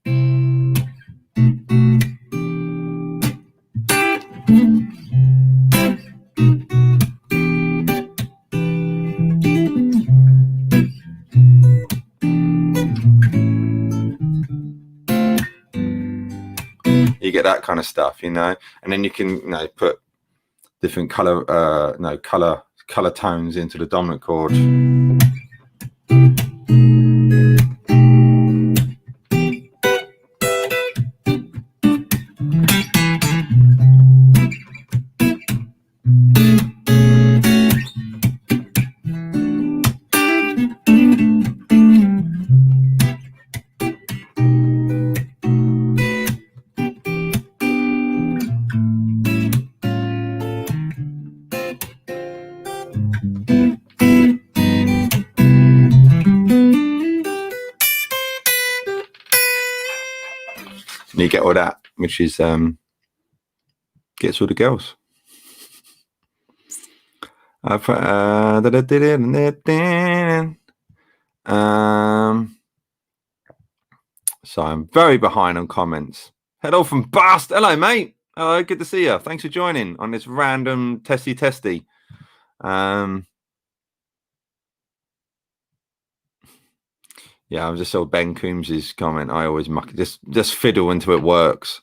You get that kind of stuff, and then you can put different color tones into the dominant chord. And you get all that, which is gets all the girls. So I'm very behind on comments. Hello from Bast. Hello, mate. Hello, good to see you. Thanks for joining on this random testy. Yeah, I was just saw Ben Coombs's comment. I always muck just fiddle until it works.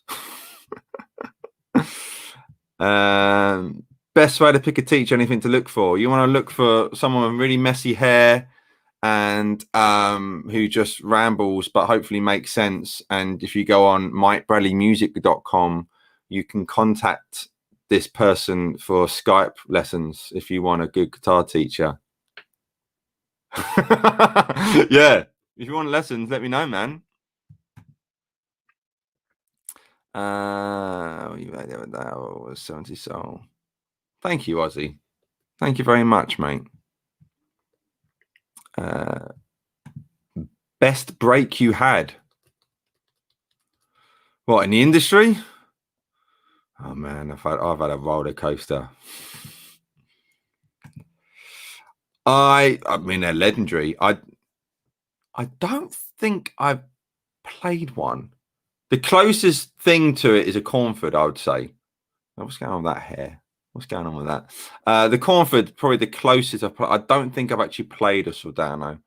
Best way to pick a teacher, anything to look for. You want to look for someone with really messy hair and who just rambles but hopefully makes sense. And if you go on mikebradleymusic.com, you can contact this person for Skype lessons if you want a good guitar teacher. Yeah, if you want lessons, let me know, man. That was 70 soul. Thank you, Ozzy. Thank you very much, mate. Best break you had? What, in the industry? Oh man, I've had a roller coaster. I mean, they're legendary. I don't think I've played one. The closest thing to it is a cornford, I would say. What's going on with that hair? What's going on with that? The cornford, probably the closest I've played. I don't think I've actually played a Soldano,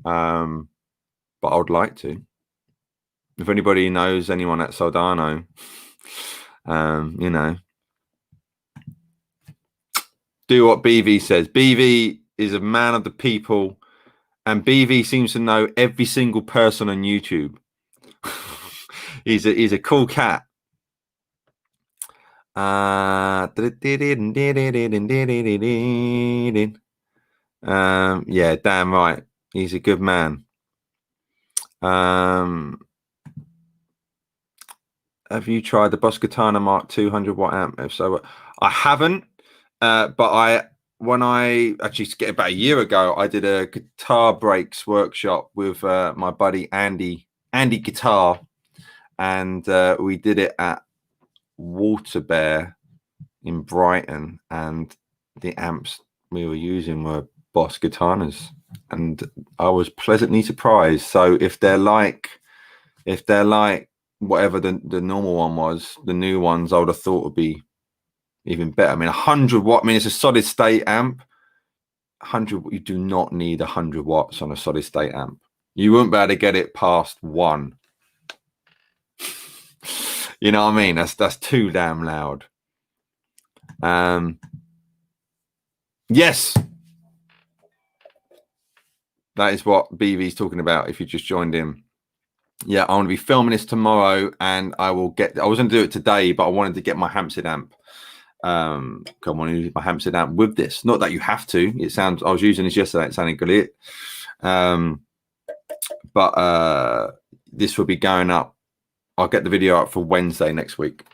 but I would like to. If anybody knows anyone at Soldano, do what BV says. BV is a man of the people, and BV seems to know every single person on YouTube. He's a cool cat. Yeah, damn right. He's a good man. Have you tried the Boss Katana Mark 200 watt amp? If so, I haven't. But when I actually about a year ago, I did a guitar breaks workshop with my buddy Andy Guitar, and we did it at Water Bear in Brighton, and the amps we were using were Boss Katanas, and I was pleasantly surprised. So if they're like whatever the normal one was, the new ones I would have thought would be even better. I mean, 100 watt. I mean, it's a solid state amp. 100. You do not need 100 watts on a solid state amp. You wouldn't be able to get it past 1. You know what I mean? That's too damn loud. Yes, That is what BV's talking about. If you just joined in, yeah, I want to be filming this tomorrow, and I will get. I was going to do it today, but I wanted to get my Hampstead amp. Come on, use my Hampstead amp with this. Not that you have to. It sounds. I was using this yesterday. It sounded great. But this will be going up. I'll get the video up for Wednesday next week.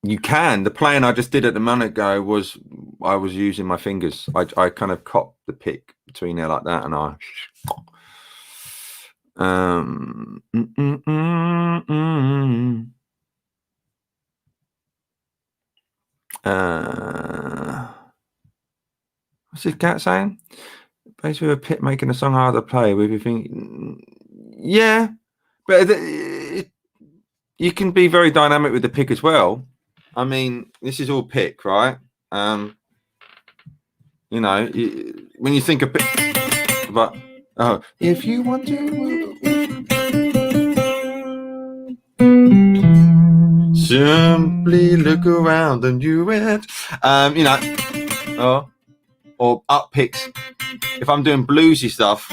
You can. The playing I just did at the moment ago was I was using my fingers. I kind of copped the pick between there like that, and I. What's this cat saying? Basically, a pit making a song harder to play with. You think, yeah, but you can be very dynamic with the pick as well. I mean, this is all pick, right? You know, when you think of pick, but if you want to, simply look around and do it. You know, or up picks. If I'm doing bluesy stuff.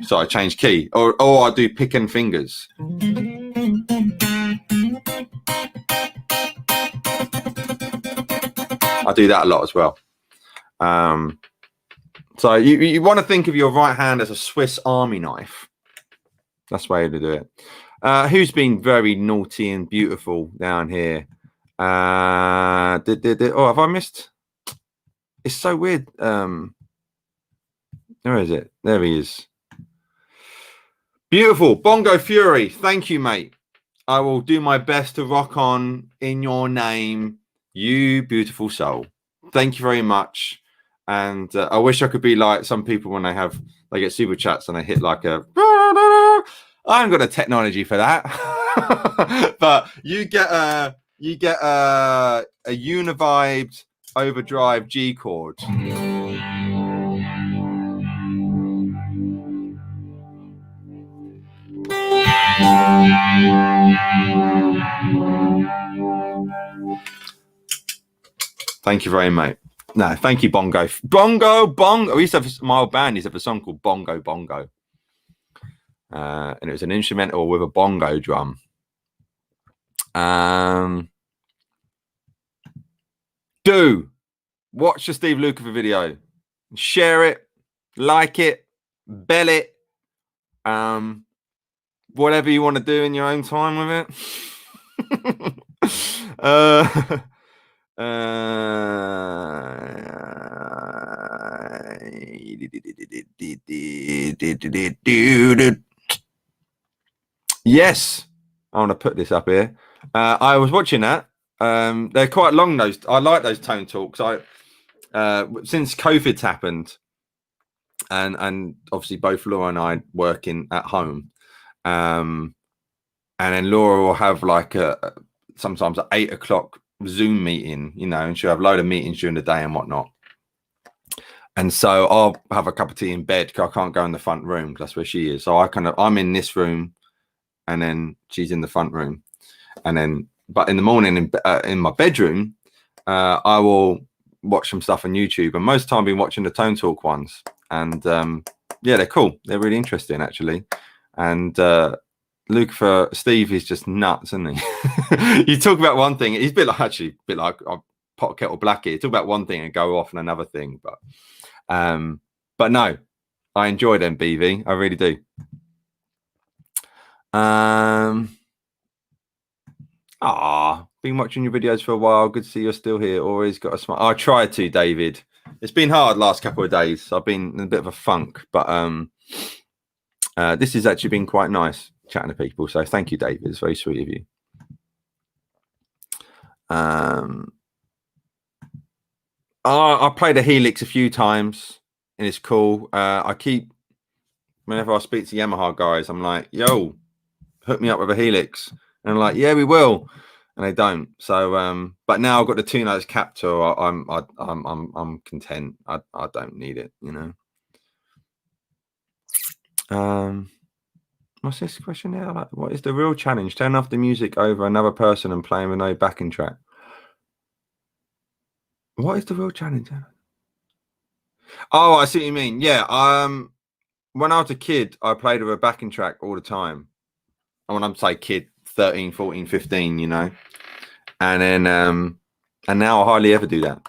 So I change key, or I do pick and fingers. I do that a lot as well. So you want to think of your right hand as a Swiss Army knife. That's the way to do it. Who's been very naughty and beautiful down here? Oh, have I missed? It's so weird. Where is it? There he is. Beautiful. Bongo Fury. Thank you, mate. I will do my best to rock on in your name, you beautiful soul. Thank you very much. And I wish I could be like some people when they get super chats and they hit like a. I haven't got the technology for that. But you get a univibed overdrive G chord. Thank you very much. No, thank you, Bongo. Bongo. We used to have my old band used to have a song called Bongo Bongo. And it was an instrumental with a bongo drum. Do watch the Steve Lukather video. Share it, like it, bell it. Whatever you want to do in your own time with it. Yes, I want to put this up here. I was watching that. They're quite long, those. I like those tone talks. Since COVID's happened, and obviously both Laura and I working at home, and then Laura will have like sometimes at 8 o'clock Zoom meeting, you know, and she'll have a load of meetings during the day and whatnot. And so I'll have a cup of tea in bed because I can't go in the front room because that's where she is. So I'm in this room, and then she's in the front room, and then but in the morning in my bedroom, I will watch some stuff on YouTube, and most of the time I've been watching the Tone Talk ones, and yeah, they're cool. They're really interesting actually, and Luke for Steve is just nuts, isn't he? You talk about one thing, he's a bit like a pot kettle blackie. You talk about one thing and go off on another thing, but no, I enjoy them, BV. I really do. Been watching your videos for a while. Good to see you're still here. Always got a smile. I tried to, David. It's been hard last couple of days. I've been in a bit of a funk, but this has actually been quite nice chatting to people. So thank you, David. It's very sweet of you. I played a Helix a few times, and it's cool. Whenever I speak to Yamaha guys, I'm like, yo, hook me up with a Helix. And I'm like, yeah, we will. and they don't. So, but now I've got the 2 notes Captor. I'm content. I don't need it, you know. What's this question here? Like, what is the real challenge? Turn off the music over another person and playing with no backing track. What is the real challenge? Oh, I see what you mean. Yeah. When I was a kid, I played with a backing track all the time. And when I'm say kid, 13, 14, 15, you know. And then and now I hardly ever do that,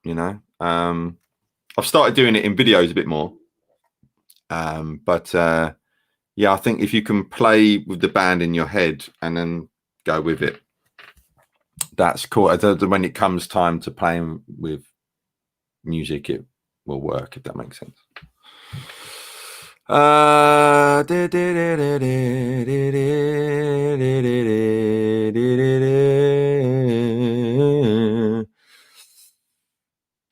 you know. I've started doing it in videos a bit more. But yeah, I think if you can play with the band in your head and then go with it, that's cool. When it comes time to playing with music, it will work, if that makes sense.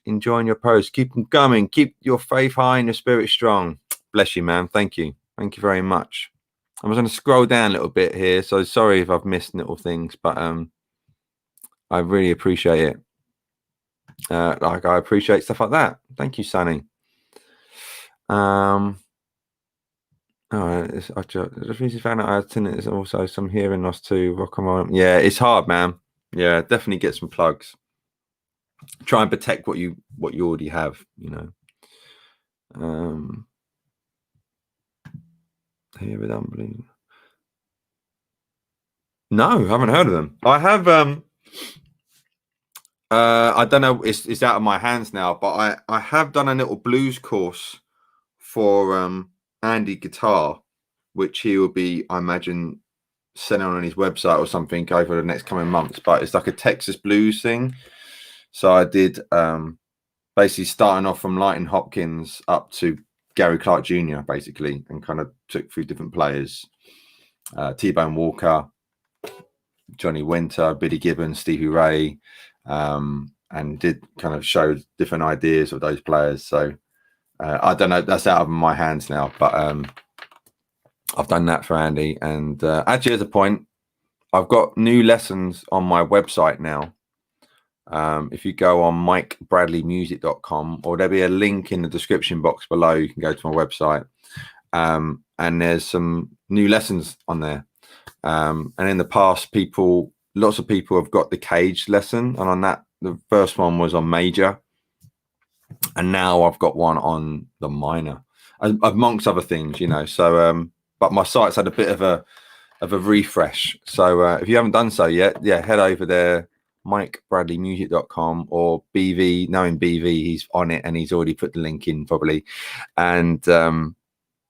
Enjoying your posts. Keep them coming. Keep your faith high and your spirit strong. Bless you, man. Thank you. Thank you very much. I was going to scroll down a little bit here, so sorry if I've missed little things, but I really appreciate it. Like I appreciate stuff like that. Thank you, Sunny. I just recently found out I had tinnitus, also some hearing loss too. Rock and roll. Yeah, it's hard, man. Yeah, definitely get some plugs. Try and protect what you already have, you know. Here with Unbelievable. No, I haven't heard of them. I have I don't know, it's out of my hands now, but I have done a little blues course for Andy Guitar, which he will be, I imagine, sending on his website or something over the next coming months. But it's like a Texas blues thing. So I did basically starting off from Lightning Hopkins up to Gary Clark Jr. basically, and kind of took through different players. T-Bone Walker, Johnny Winter, Billy Gibbons, Stevie Ray, and did kind of show different ideas of those players. So I don't know, that's out of my hands now, but I've done that for Andy. And actually, as a point, I've got new lessons on my website now. If you go on mikebradleymusic.com, or there'll be a link in the description box below, you can go to my website, and there's some new lessons on there. And in the past, lots of people have got the cage lesson, and on that, the first one was on major, and now I've got one on the minor, amongst other things, you know. So but my site's had a bit of a refresh, so if you haven't done so yet, yeah, head over there, mikebradleymusic.com, or BV. Knowing BV, he's on it and he's already put the link in probably, and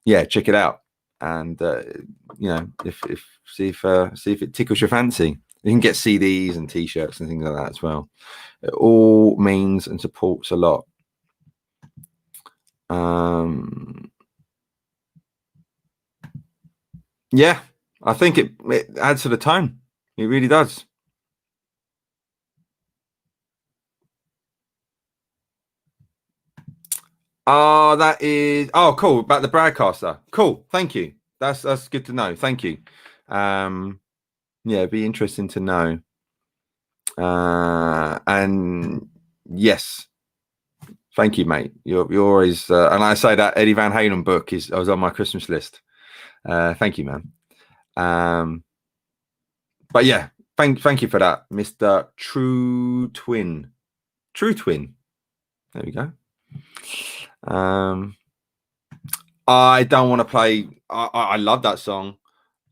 yeah, check it out. And you know, see if it tickles your fancy. You can get CDs and t-shirts and things like that as well. It all means and supports a lot. Yeah, I think it adds to the tone. It really does. Oh, that is cool, about the Bradcaster. Cool, thank you. That's good to know. Thank you. Yeah, it'd be interesting to know. And yes, thank you, mate. You're always and I say that Eddie Van Halen book was on my Christmas list. Thank you, man. But yeah, thank you for that, Mr. True Twin. There we go. I don't want to play. I love that song.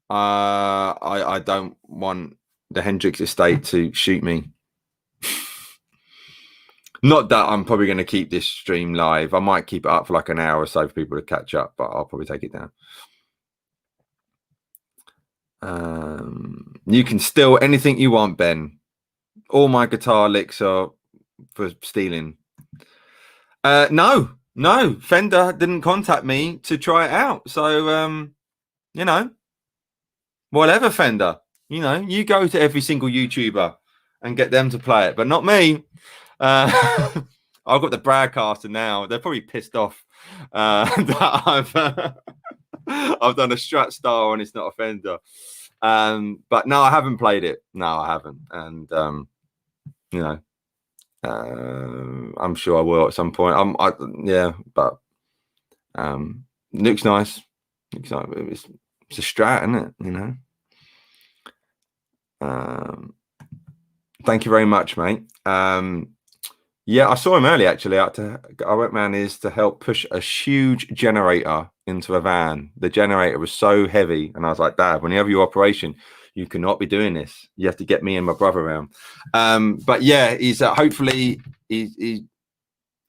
I don't want the Hendrix estate to shoot me. Not that I'm probably going to keep this stream live. I might keep it up for like an hour or so for people to catch up, but I'll probably take it down. You can steal anything you want, Ben. All my guitar licks are for stealing. No, Fender didn't contact me to try it out. So, you know, whatever, Fender, you know, you go to every single YouTuber and get them to play it, but not me. I've got the Bradcaster now. They're probably pissed off that I've done a Strat Star and it's not a Fender. But no, I haven't played it. No, I haven't. And you know, I'm sure I will at some point. Yeah, but looks nice. Looks like it's a Strat, isn't it? You know. Thank you very much, mate. Yeah, I saw him earlier actually. I went round his to help push a huge generator into a van. The generator was so heavy, and I was like, Dad, when you have your operation, you cannot be doing this. You have to get me and my brother around. But yeah, he's hopefully his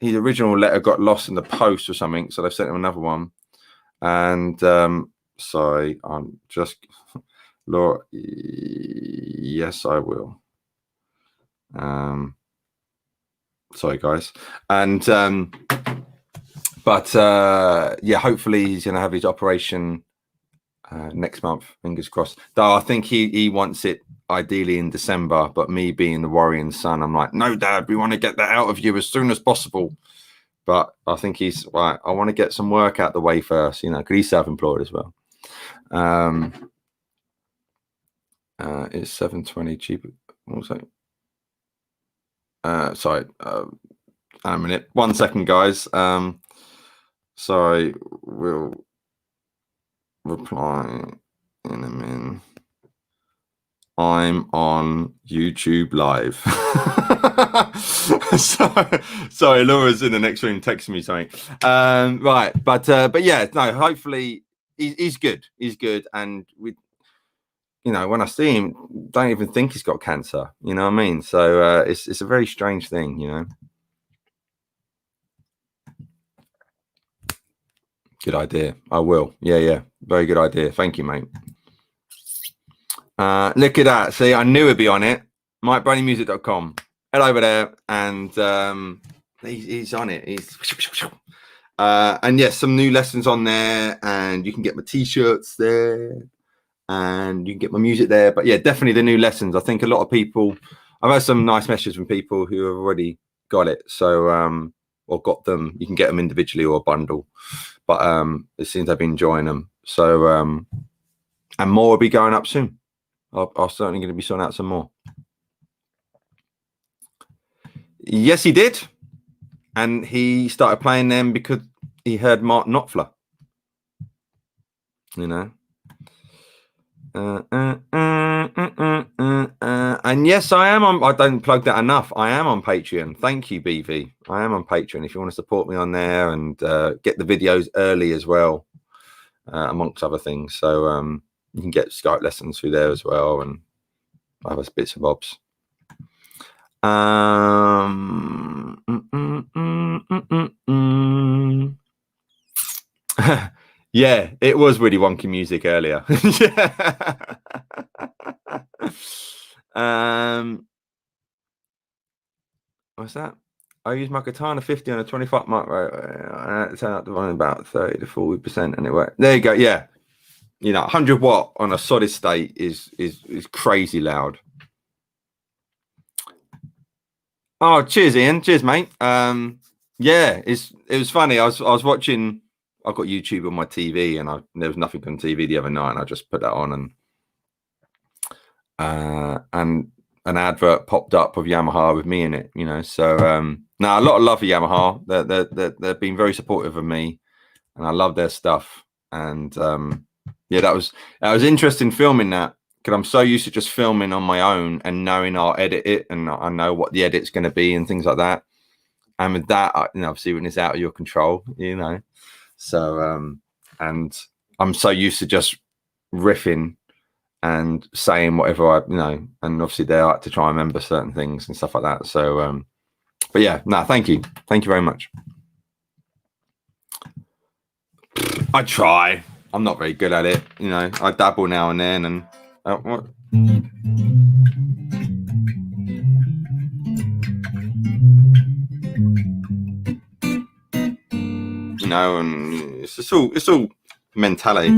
original letter got lost in the post or something, so they've sent him another one. And sorry, I'm just Laura. Yes, I will. Sorry, guys. And but yeah, hopefully he's gonna have his operation next month, fingers crossed. Though I think he wants it ideally in December, but me being the worrying son, I'm like, no, Dad, we want to get that out of you as soon as possible. But I think he's right. I want to get some work out the way first, you know, because he's self-employed as well. It's 720 cheaper. Also, sorry, a minute. 1 second, guys. Sorry, we'll reply in a minute. I'm on YouTube Live. Sorry, Laura's in the next room texting me something. Right, but yeah, no, hopefully he's good. He's good, and we, you know, when I see him, don't even think he's got cancer. You know what I mean? So it's a very strange thing, you know. Good idea. I will. Yeah. Very good idea. Thank you, mate. Look at that. See, I knew it'd be on it. MikeBrownieMusic.com. Head over there, and he's on it. And yes, some new lessons on there, and you can get my t-shirts there, and you can get my music there. But yeah, definitely the new lessons. I think a lot of people, I've had some nice messages from people who have already got it. So or got them. You can get them individually or a bundle, but it seems they've been enjoying them. So and more will be going up soon. I'm certainly going to be sorting out some more. Yes, he did, and he started playing them because he heard Mark Knopfler. You know. And yes, I am on. I don't plug that enough. I am on Patreon. Thank you, BV. I am on Patreon. If you want to support me on there and get the videos early as well, amongst other things. So you can get Skype lessons through there as well, and other bits and bobs. Yeah, it was really wonky music earlier. What's that? I use my Katana 50 on a 25 mic. Right, turn up the volume about 30 to 40%, and it worked. There you go. Yeah, you know, 100 watt on a solid state is crazy loud. Oh, cheers, Ian. Cheers, mate. Yeah, it was funny. I was watching. I've got YouTube on my TV, and there was nothing on TV the other night, and I just put that on, and an advert popped up of Yamaha with me in it, you know. So now a lot of love for Yamaha. They've been very supportive of me, and I love their stuff. And yeah, that was interesting filming that, because I'm so used to just filming on my own and knowing I'll edit it and I know what the edit's going to be and things like that. And with that, you know, obviously when it's out of your control, you know. So and I'm so used to just riffing and saying whatever I, you know, and obviously they like to try and remember certain things and stuff like that. So but yeah, no, thank you very much. I try. I'm not very good at it, you know. I dabble now and then, and what? You know, and it's all mentality.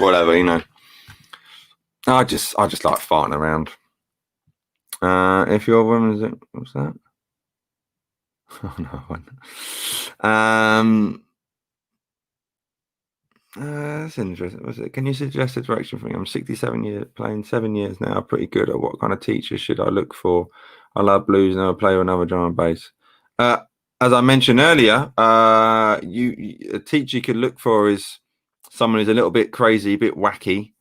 whatever, you know. I just like farting around. If your woman, what's that? Oh no. That's interesting. Was it? Can you suggest a direction for me? I'm 67 years, playing 7 years now. Pretty good at what kind of teacher should I look for? I love blues and I'll play with another drum and bass. As I mentioned earlier, a teacher you could look for is someone who's a little bit crazy, a bit wacky,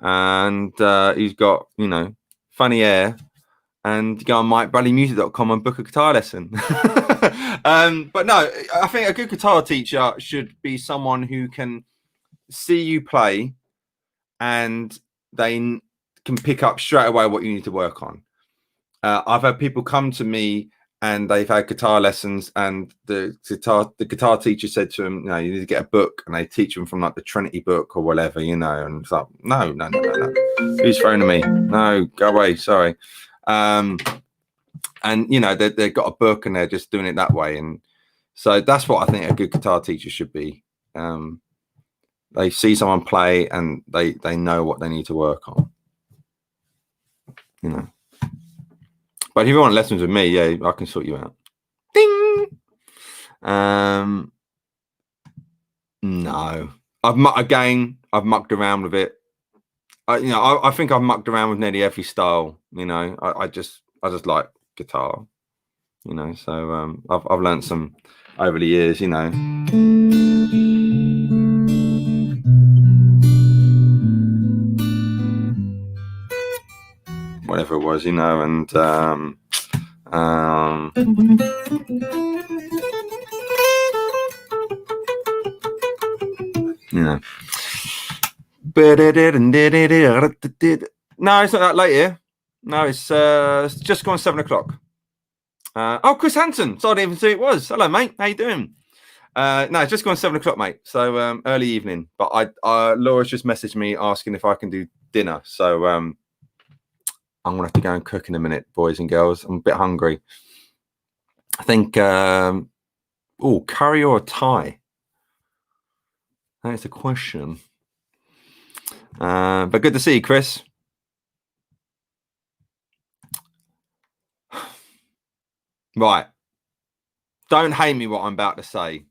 and who's got, you know, funny hair. And go on MikeBradleyMusic.com and book a guitar lesson. But no, I think a good guitar teacher should be someone who can see you play and they can pick up straight away what you need to work on. I've had people come to me and they've had guitar lessons, and the guitar teacher said to them, you know, you need to get a book, and they teach them from like the Trinity book or whatever, you know. And it's like, no. Who's phoning me? No, go away. Sorry. And you know, they've got a book and they're just doing it that way. And so that's what I think a good guitar teacher should be. They see someone play and they know what they need to work on, you know. But if you want lessons with me, yeah, I can sort you out. Ding. No, I've mucked around with it. I think I've mucked around with nearly every style. You know, I just like guitar. You know, so I've learned some over the years. You know. Whatever it was, you know, and you know. No, it's not that late here. No, it's just gone 7 o'clock. Oh, Chris Hanson. Sorry, I didn't even see it was. Hello, mate. How you doing? No, it's just gone 7 o'clock, mate. So early evening. But Laura's just messaged me asking if I can do dinner. So I'm gonna have to go and cook in a minute, boys and girls. I'm a bit hungry. I think curry or Thai? That's the question. But good to see you, Chris. Right. Don't hate me what I'm about to say.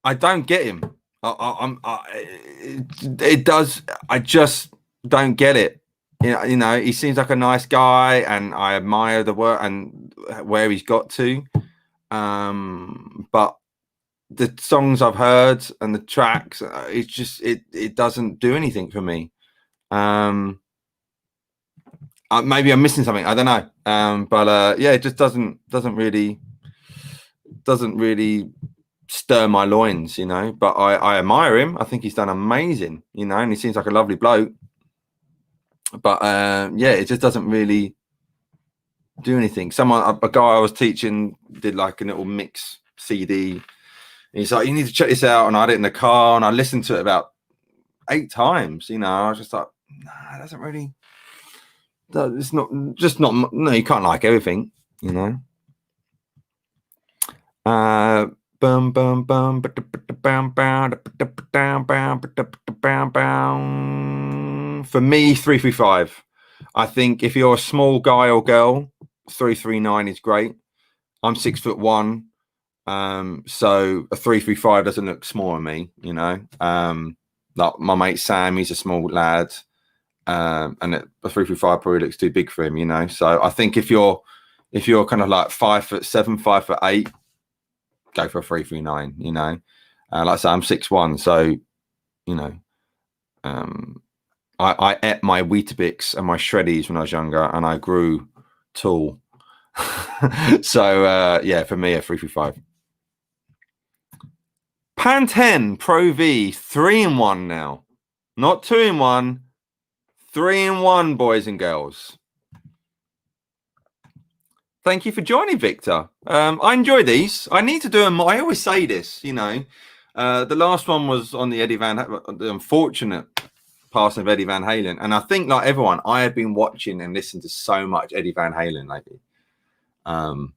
I don't get him. It does. I just don't get it. You know, he seems like a nice guy, and I admire the work and where he's got to. But the songs I've heard and the tracks, it's just it doesn't do anything for me. Maybe I'm missing something. I don't know. But yeah, it just doesn't really stir my loins, you know. But I admire him. I think he's done amazing, you know, and he seems like a lovely bloke. But yeah, it just doesn't really do anything. A guy I was teaching did like a little mix CD. And he's like, you need to check this out. And I had it in the car and I listened to it about 8 times. You know, I was just like, nah, it doesn't really. It's not. No, you can't like everything, you know. Bum bum bum bum bum. For me, 335. I think if you're a small guy or girl, 339 is great. I'm 6'1", so a 335 doesn't look small on me, you know. Like my mate Sam, he's a small lad, and a 335 probably looks too big for him, you know. So I think if you're kind of like 5'7", 5'8", go for a 339, you know. Like I say, I'm 6'1", so you know, I ate my Weetabix and my Shreddies when I was younger, and I grew tall. So yeah, for me, a 335. Pantene Pro V 3-in-1 now, not 2-in-1, 3-in-1, boys and girls. Thank you for joining, Victor. I enjoy these. I need to do them. I always say this, you know. The last one was on the the unfortunate passing of Eddie Van Halen, and I think, like everyone, I have been watching and listening to so much Eddie Van Halen lately. And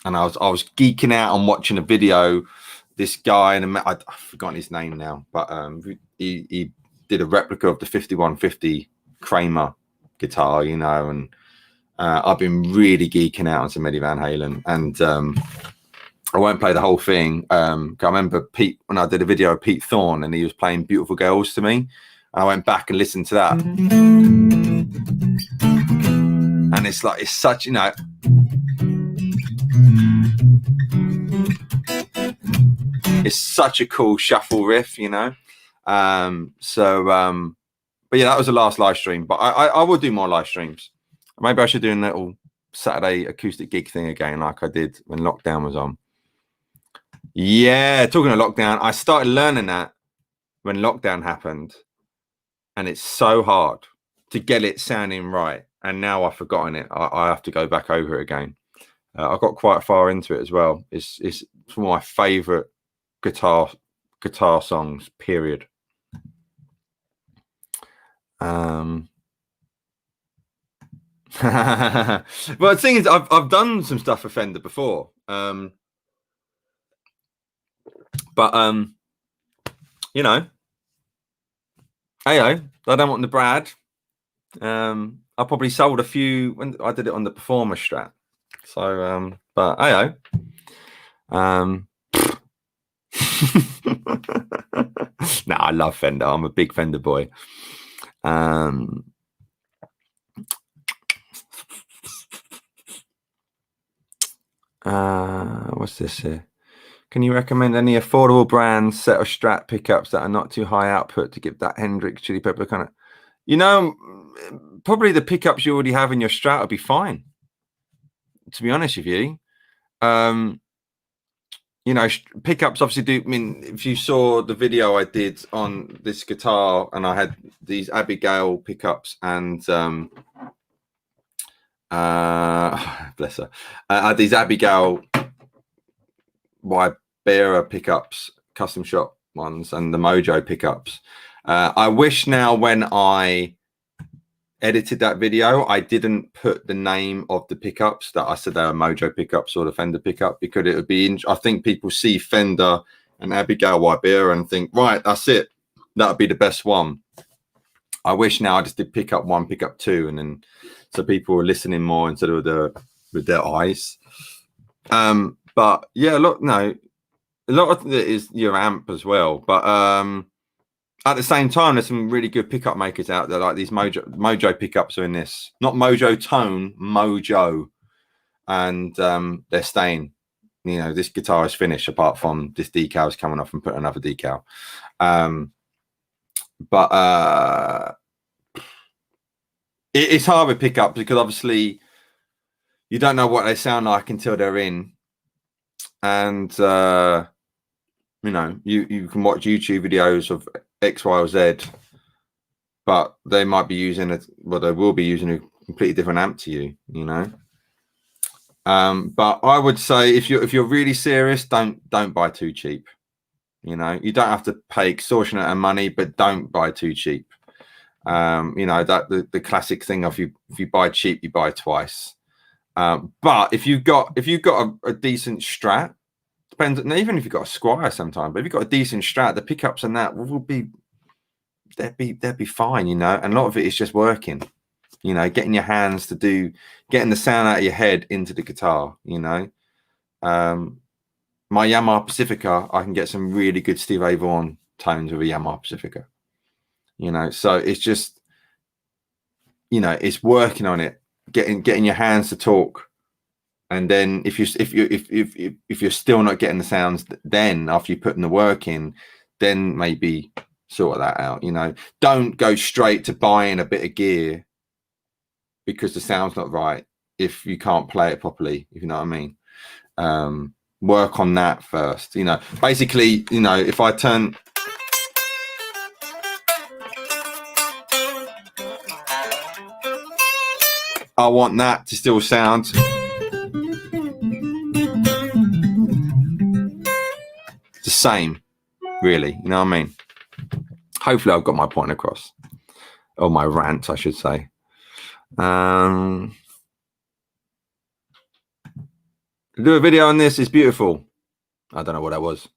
I was geeking out on watching a video this guy, and I've forgotten his name now, but he did a replica of the 5150 Kramer guitar, you know, and I've been really geeking out on some Eddie Van Halen, and I won't play the whole thing. I remember Pete, when I did a video of Pete Thorne, and he was playing Beautiful Girls to me, and I went back and listened to that, and it's like, it's such, you know, it's such a cool shuffle riff, you know. But yeah, that was the last live stream, but I will do more live streams. Maybe I should do a little Saturday acoustic gig thing again, like I did when lockdown was on. Yeah, talking of lockdown, I started learning that when lockdown happened, and it's so hard to get it sounding right, and now I've forgotten it. I have to go back over it again. I got quite far into it as well. It's one of my favorite guitar songs, period. Well, the thing is, I've done some stuff for Fender before, but you know, hey, I don't want the Brad. I probably sold a few when I did it on the Performer Strat. So, but hey, no, I love Fender. I'm a big Fender boy. What's this here? Can you recommend any affordable brands set of Strat pickups that are not too high output to give that Hendrix Chili Pepper kind of, you know, probably the pickups you already have in your Strat will be fine, to be honest with you. You know, pickups obviously do. I mean, if you saw the video I did on this guitar, and I had these Abigail pickups, and bless her, I had these Abigail Wybera pickups, custom shop ones, and the Mojo pickups. I wish now when I edited that video, I didn't put the name of the pickups, that I said they were Mojo pickups or the Fender pickup, because it would be, I think people see Fender and Abigail Wybera and think, right, that's it, that would be the best one. I wish now I just did pickup 1, pickup 2, and then so people were listening more instead of with their eyes. But yeah, look, no, a lot of it is your amp as well, but at the same time, there's some really good pickup makers out there, like these Mojo pickups are in this, not Mojo Tone, Mojo, and they're staying. You know, this guitar is finished apart from this decal is coming off and put another decal. But it's hard with pickups because obviously you don't know what they sound like until they're in, and you know, you can watch YouTube videos of X, Y, or Z, but they might be using it. Well, they will be using a completely different amp to you. You know. But I would say if you're really serious, don't buy too cheap. You know, you don't have to pay extortionate amount of money, but don't buy too cheap. You know, that the classic thing of if you buy cheap, you buy twice. But if you've got a decent Strat, depends. Even if you've got a Squire sometimes, but if you've got a decent Strat, the pickups and that will be they'd be fine. You know, and a lot of it is just working. You know, getting your hands to getting the sound out of your head into the guitar. You know, my Yamaha Pacifica, I can get some really good Steve A. Vaughan tones with a Yamaha Pacifica. You know, so it's just, you know, it's working on it, getting your hands to talk, and then if you're still not getting the sounds, then after you putting the work in, then maybe sort that out. You know, don't go straight to buying a bit of gear because the sound's not right if you can't play it properly, if you know what I mean. Work on that first. You know, basically, you know, if I turn, I want that to still sound the same, really. You know what I mean? Hopefully I've got my point across, or my rant, I should say. Do a video on this is beautiful. I don't know what that was.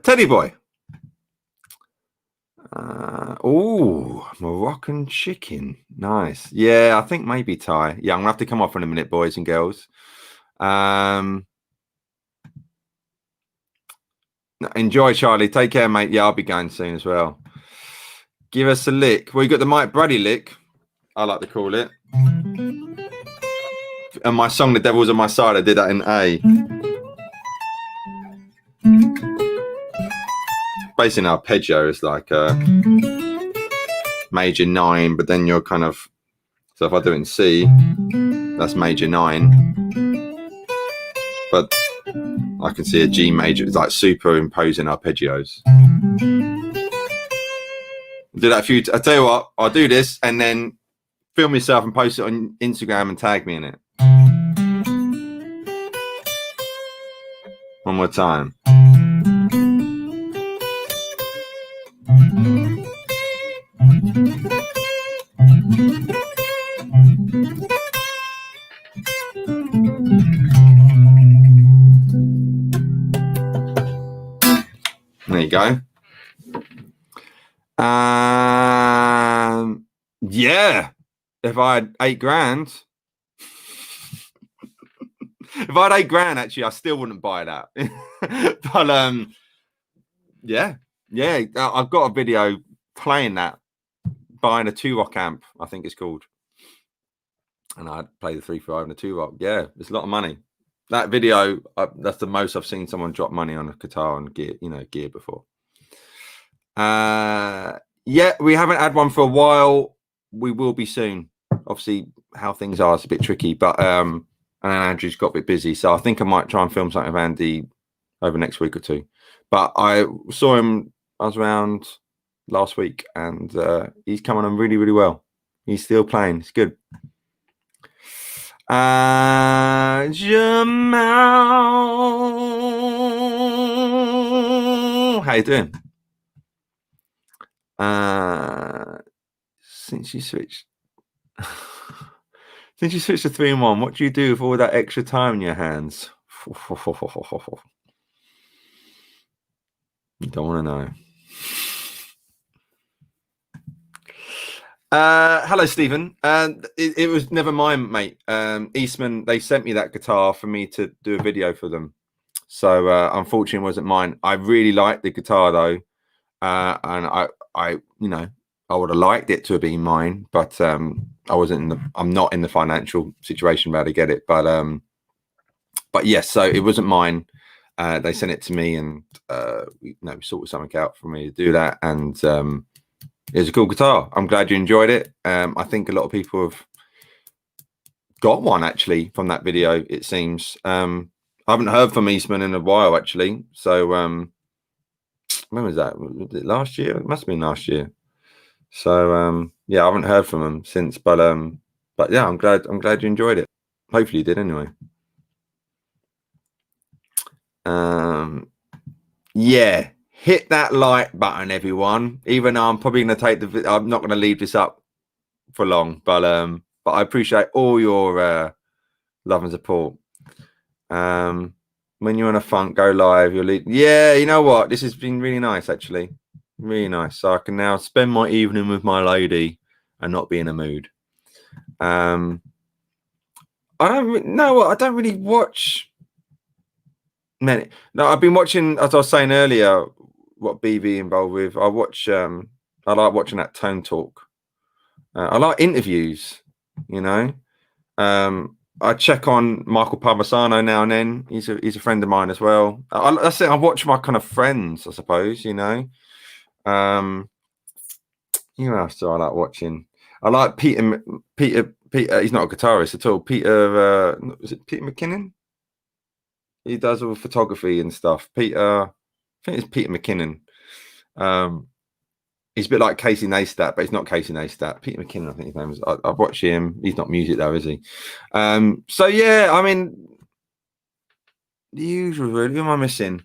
Teddy Boy. Oh, Moroccan chicken. Nice. Yeah, I think maybe Thai. Yeah, I'm gonna have to come off in a minute, boys and girls. Enjoy, Charlie. Take care, mate. Yeah, I'll be going soon as well. Give us a lick. Well, you got the Mike Brady lick, I like to call it. And my song, The Devil's on My Side, I did that in A. Basically, an arpeggio is like a major 9, but then you're kind of, so if I do it in C, that's major 9. But I can see a G major, it's like superimposing arpeggios. Do that a few. I tell you what, I'll do this and then film myself and post it on Instagram and tag me in it. One more time. There you go. Yeah. If I had $8,000, if I had $8,000, actually, I still wouldn't buy that. But yeah. I've got a video playing that, buying a 2-rock amp, I think it's called, and I'd play the 3.5 and a 2-rock. Yeah, it's a lot of money. That video, that's the most I've seen someone drop money on a guitar and gear before. Yeah, we haven't had one for a while. We will be soon. Obviously, how things are, it's a bit tricky, but and Andrew's got a bit busy, so I think I might try and film something with Andy over the next week or two. But I saw him, I was around last week, and he's coming on really, really well. He's still playing. It's good. Jamal, how you doing? Since you switched to 3-in-1, what do you do with all that extra time in your hands? You don't want to know. Hello, Stephen. It was never mine, mate. Eastman, they sent me that guitar for me to do a video for them. So unfortunately, it wasn't mine. I really liked the guitar though, and I would have liked it to have been mine, but I'm not in the financial situation where to get it. But yes, so it wasn't mine. They sent it to me, and we sorted something out for me to do that, and it's a cool guitar. I'm glad you enjoyed it. I think a lot of people have got one actually from that video, it seems. I haven't heard from Eastman in a while actually. So when was that? Was it last year? It must have been last year. So yeah, I haven't heard from him since, but yeah, I'm glad you enjoyed it. Hopefully you did anyway. Yeah, hit that like button, everyone. Even though I'm probably going to take I'm not going to leave this up for long, but I appreciate all your love and support. When you're on a funk, go live. Yeah, you know what? This has been really nice, actually. Really nice. So I can now spend my evening with my lady and not be in a mood. I don't know what. I don't really watch many. No, I've been watching, as I was saying earlier, what BB involved with. I watch. I like watching that Tone Talk. I like interviews. I check on Michael Parmesan now and then. He's a friend of mine as well. That's it. I watch my kind of friends, I suppose. Who else do I like watching? I like Peter. He's not a guitarist at all. Peter. Is it Peter McKinnon? He does all photography and stuff. Peter. I think it's Peter McKinnon. He's a bit like Casey Neistat, but he's not Casey Neistat. Peter McKinnon, I think his name is. I've watched him. He's not music though, is he? So yeah, I mean, the usual. Really, who am I missing?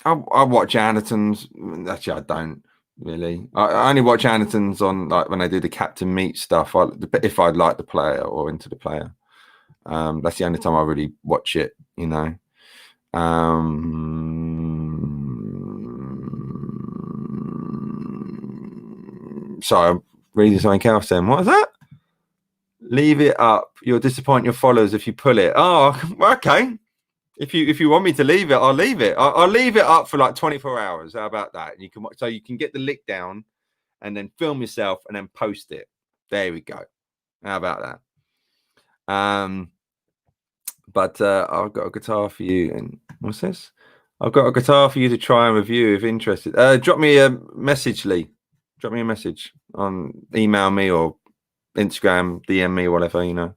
I watch Anderton's. Actually, I don't really. I only watch Anderton's on like when they do the Captain Meet stuff. If I'd like the player or into the player. That's the only time I really watch it, you know. Sorry, I'm reading something else then. What is that? Leave it up. You'll disappoint your followers if you pull it. Oh, okay. If you want me to leave it, I'll leave it. I'll leave it up for like 24 hours. How about that? And you can get the lick down and then film yourself and then post it. There we go. How about that? But I've got a guitar for you. And what's this? I've got a guitar for you to try and review if interested. Drop me a message, Lee. Drop me a message on email me or Instagram, DM me, whatever, you know.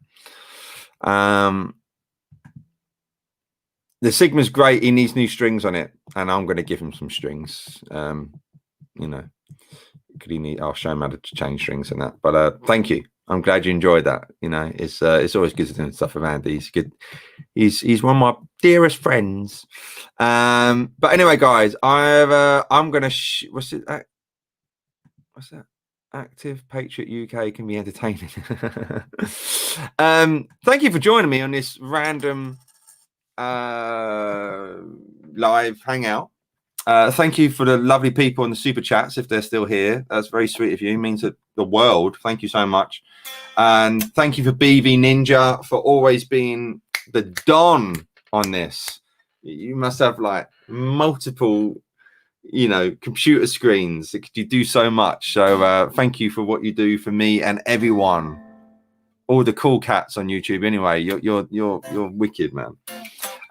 The Sigma's great. He needs new strings on it, and I'm going to give him some strings. You know, I'll show him how to change strings and that. But thank you. I'm glad you enjoyed that. You know, it's always good to do stuff with Andy. He's good. He's one of my dearest friends. But anyway, guys, I'm going to what's that? Active Patriot UK can be entertaining. Thank you for joining me on this random live hangout. Thank you for the lovely people in the super chats if they're still here. That's very sweet of you. It means the world. Thank you so much. And thank you for BV Ninja for always being the don on this. You must have like multiple, you know, computer screens. You do so much. So thank you for what you do for me and everyone. All the cool cats on YouTube. Anyway, you're wicked, man.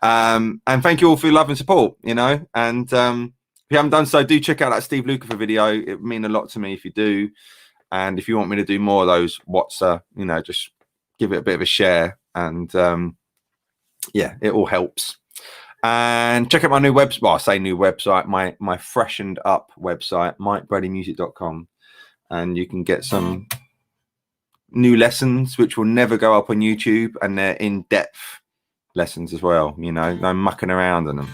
And thank you all for your love and support, you know. And if you haven't done so, do check out that Steve Lukather video. It would mean a lot to me if you do. And if you want me to do more of those, you know, just give it a bit of a share. And yeah, it all helps. And check out my new website. Well, I say new website, my freshened up website, MikeBradyMusic.com. And you can get some new lessons, which will never go up on YouTube. And they're in-depth lessons as well, you know, no mucking around on them.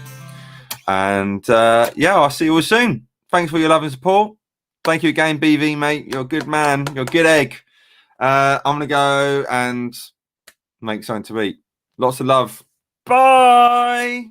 And yeah, I'll see you all soon. Thanks for your love and support. Thank you again, BV, mate. You're a good man. You're a good egg. I'm gonna go and make something to eat. Lots of love. Bye.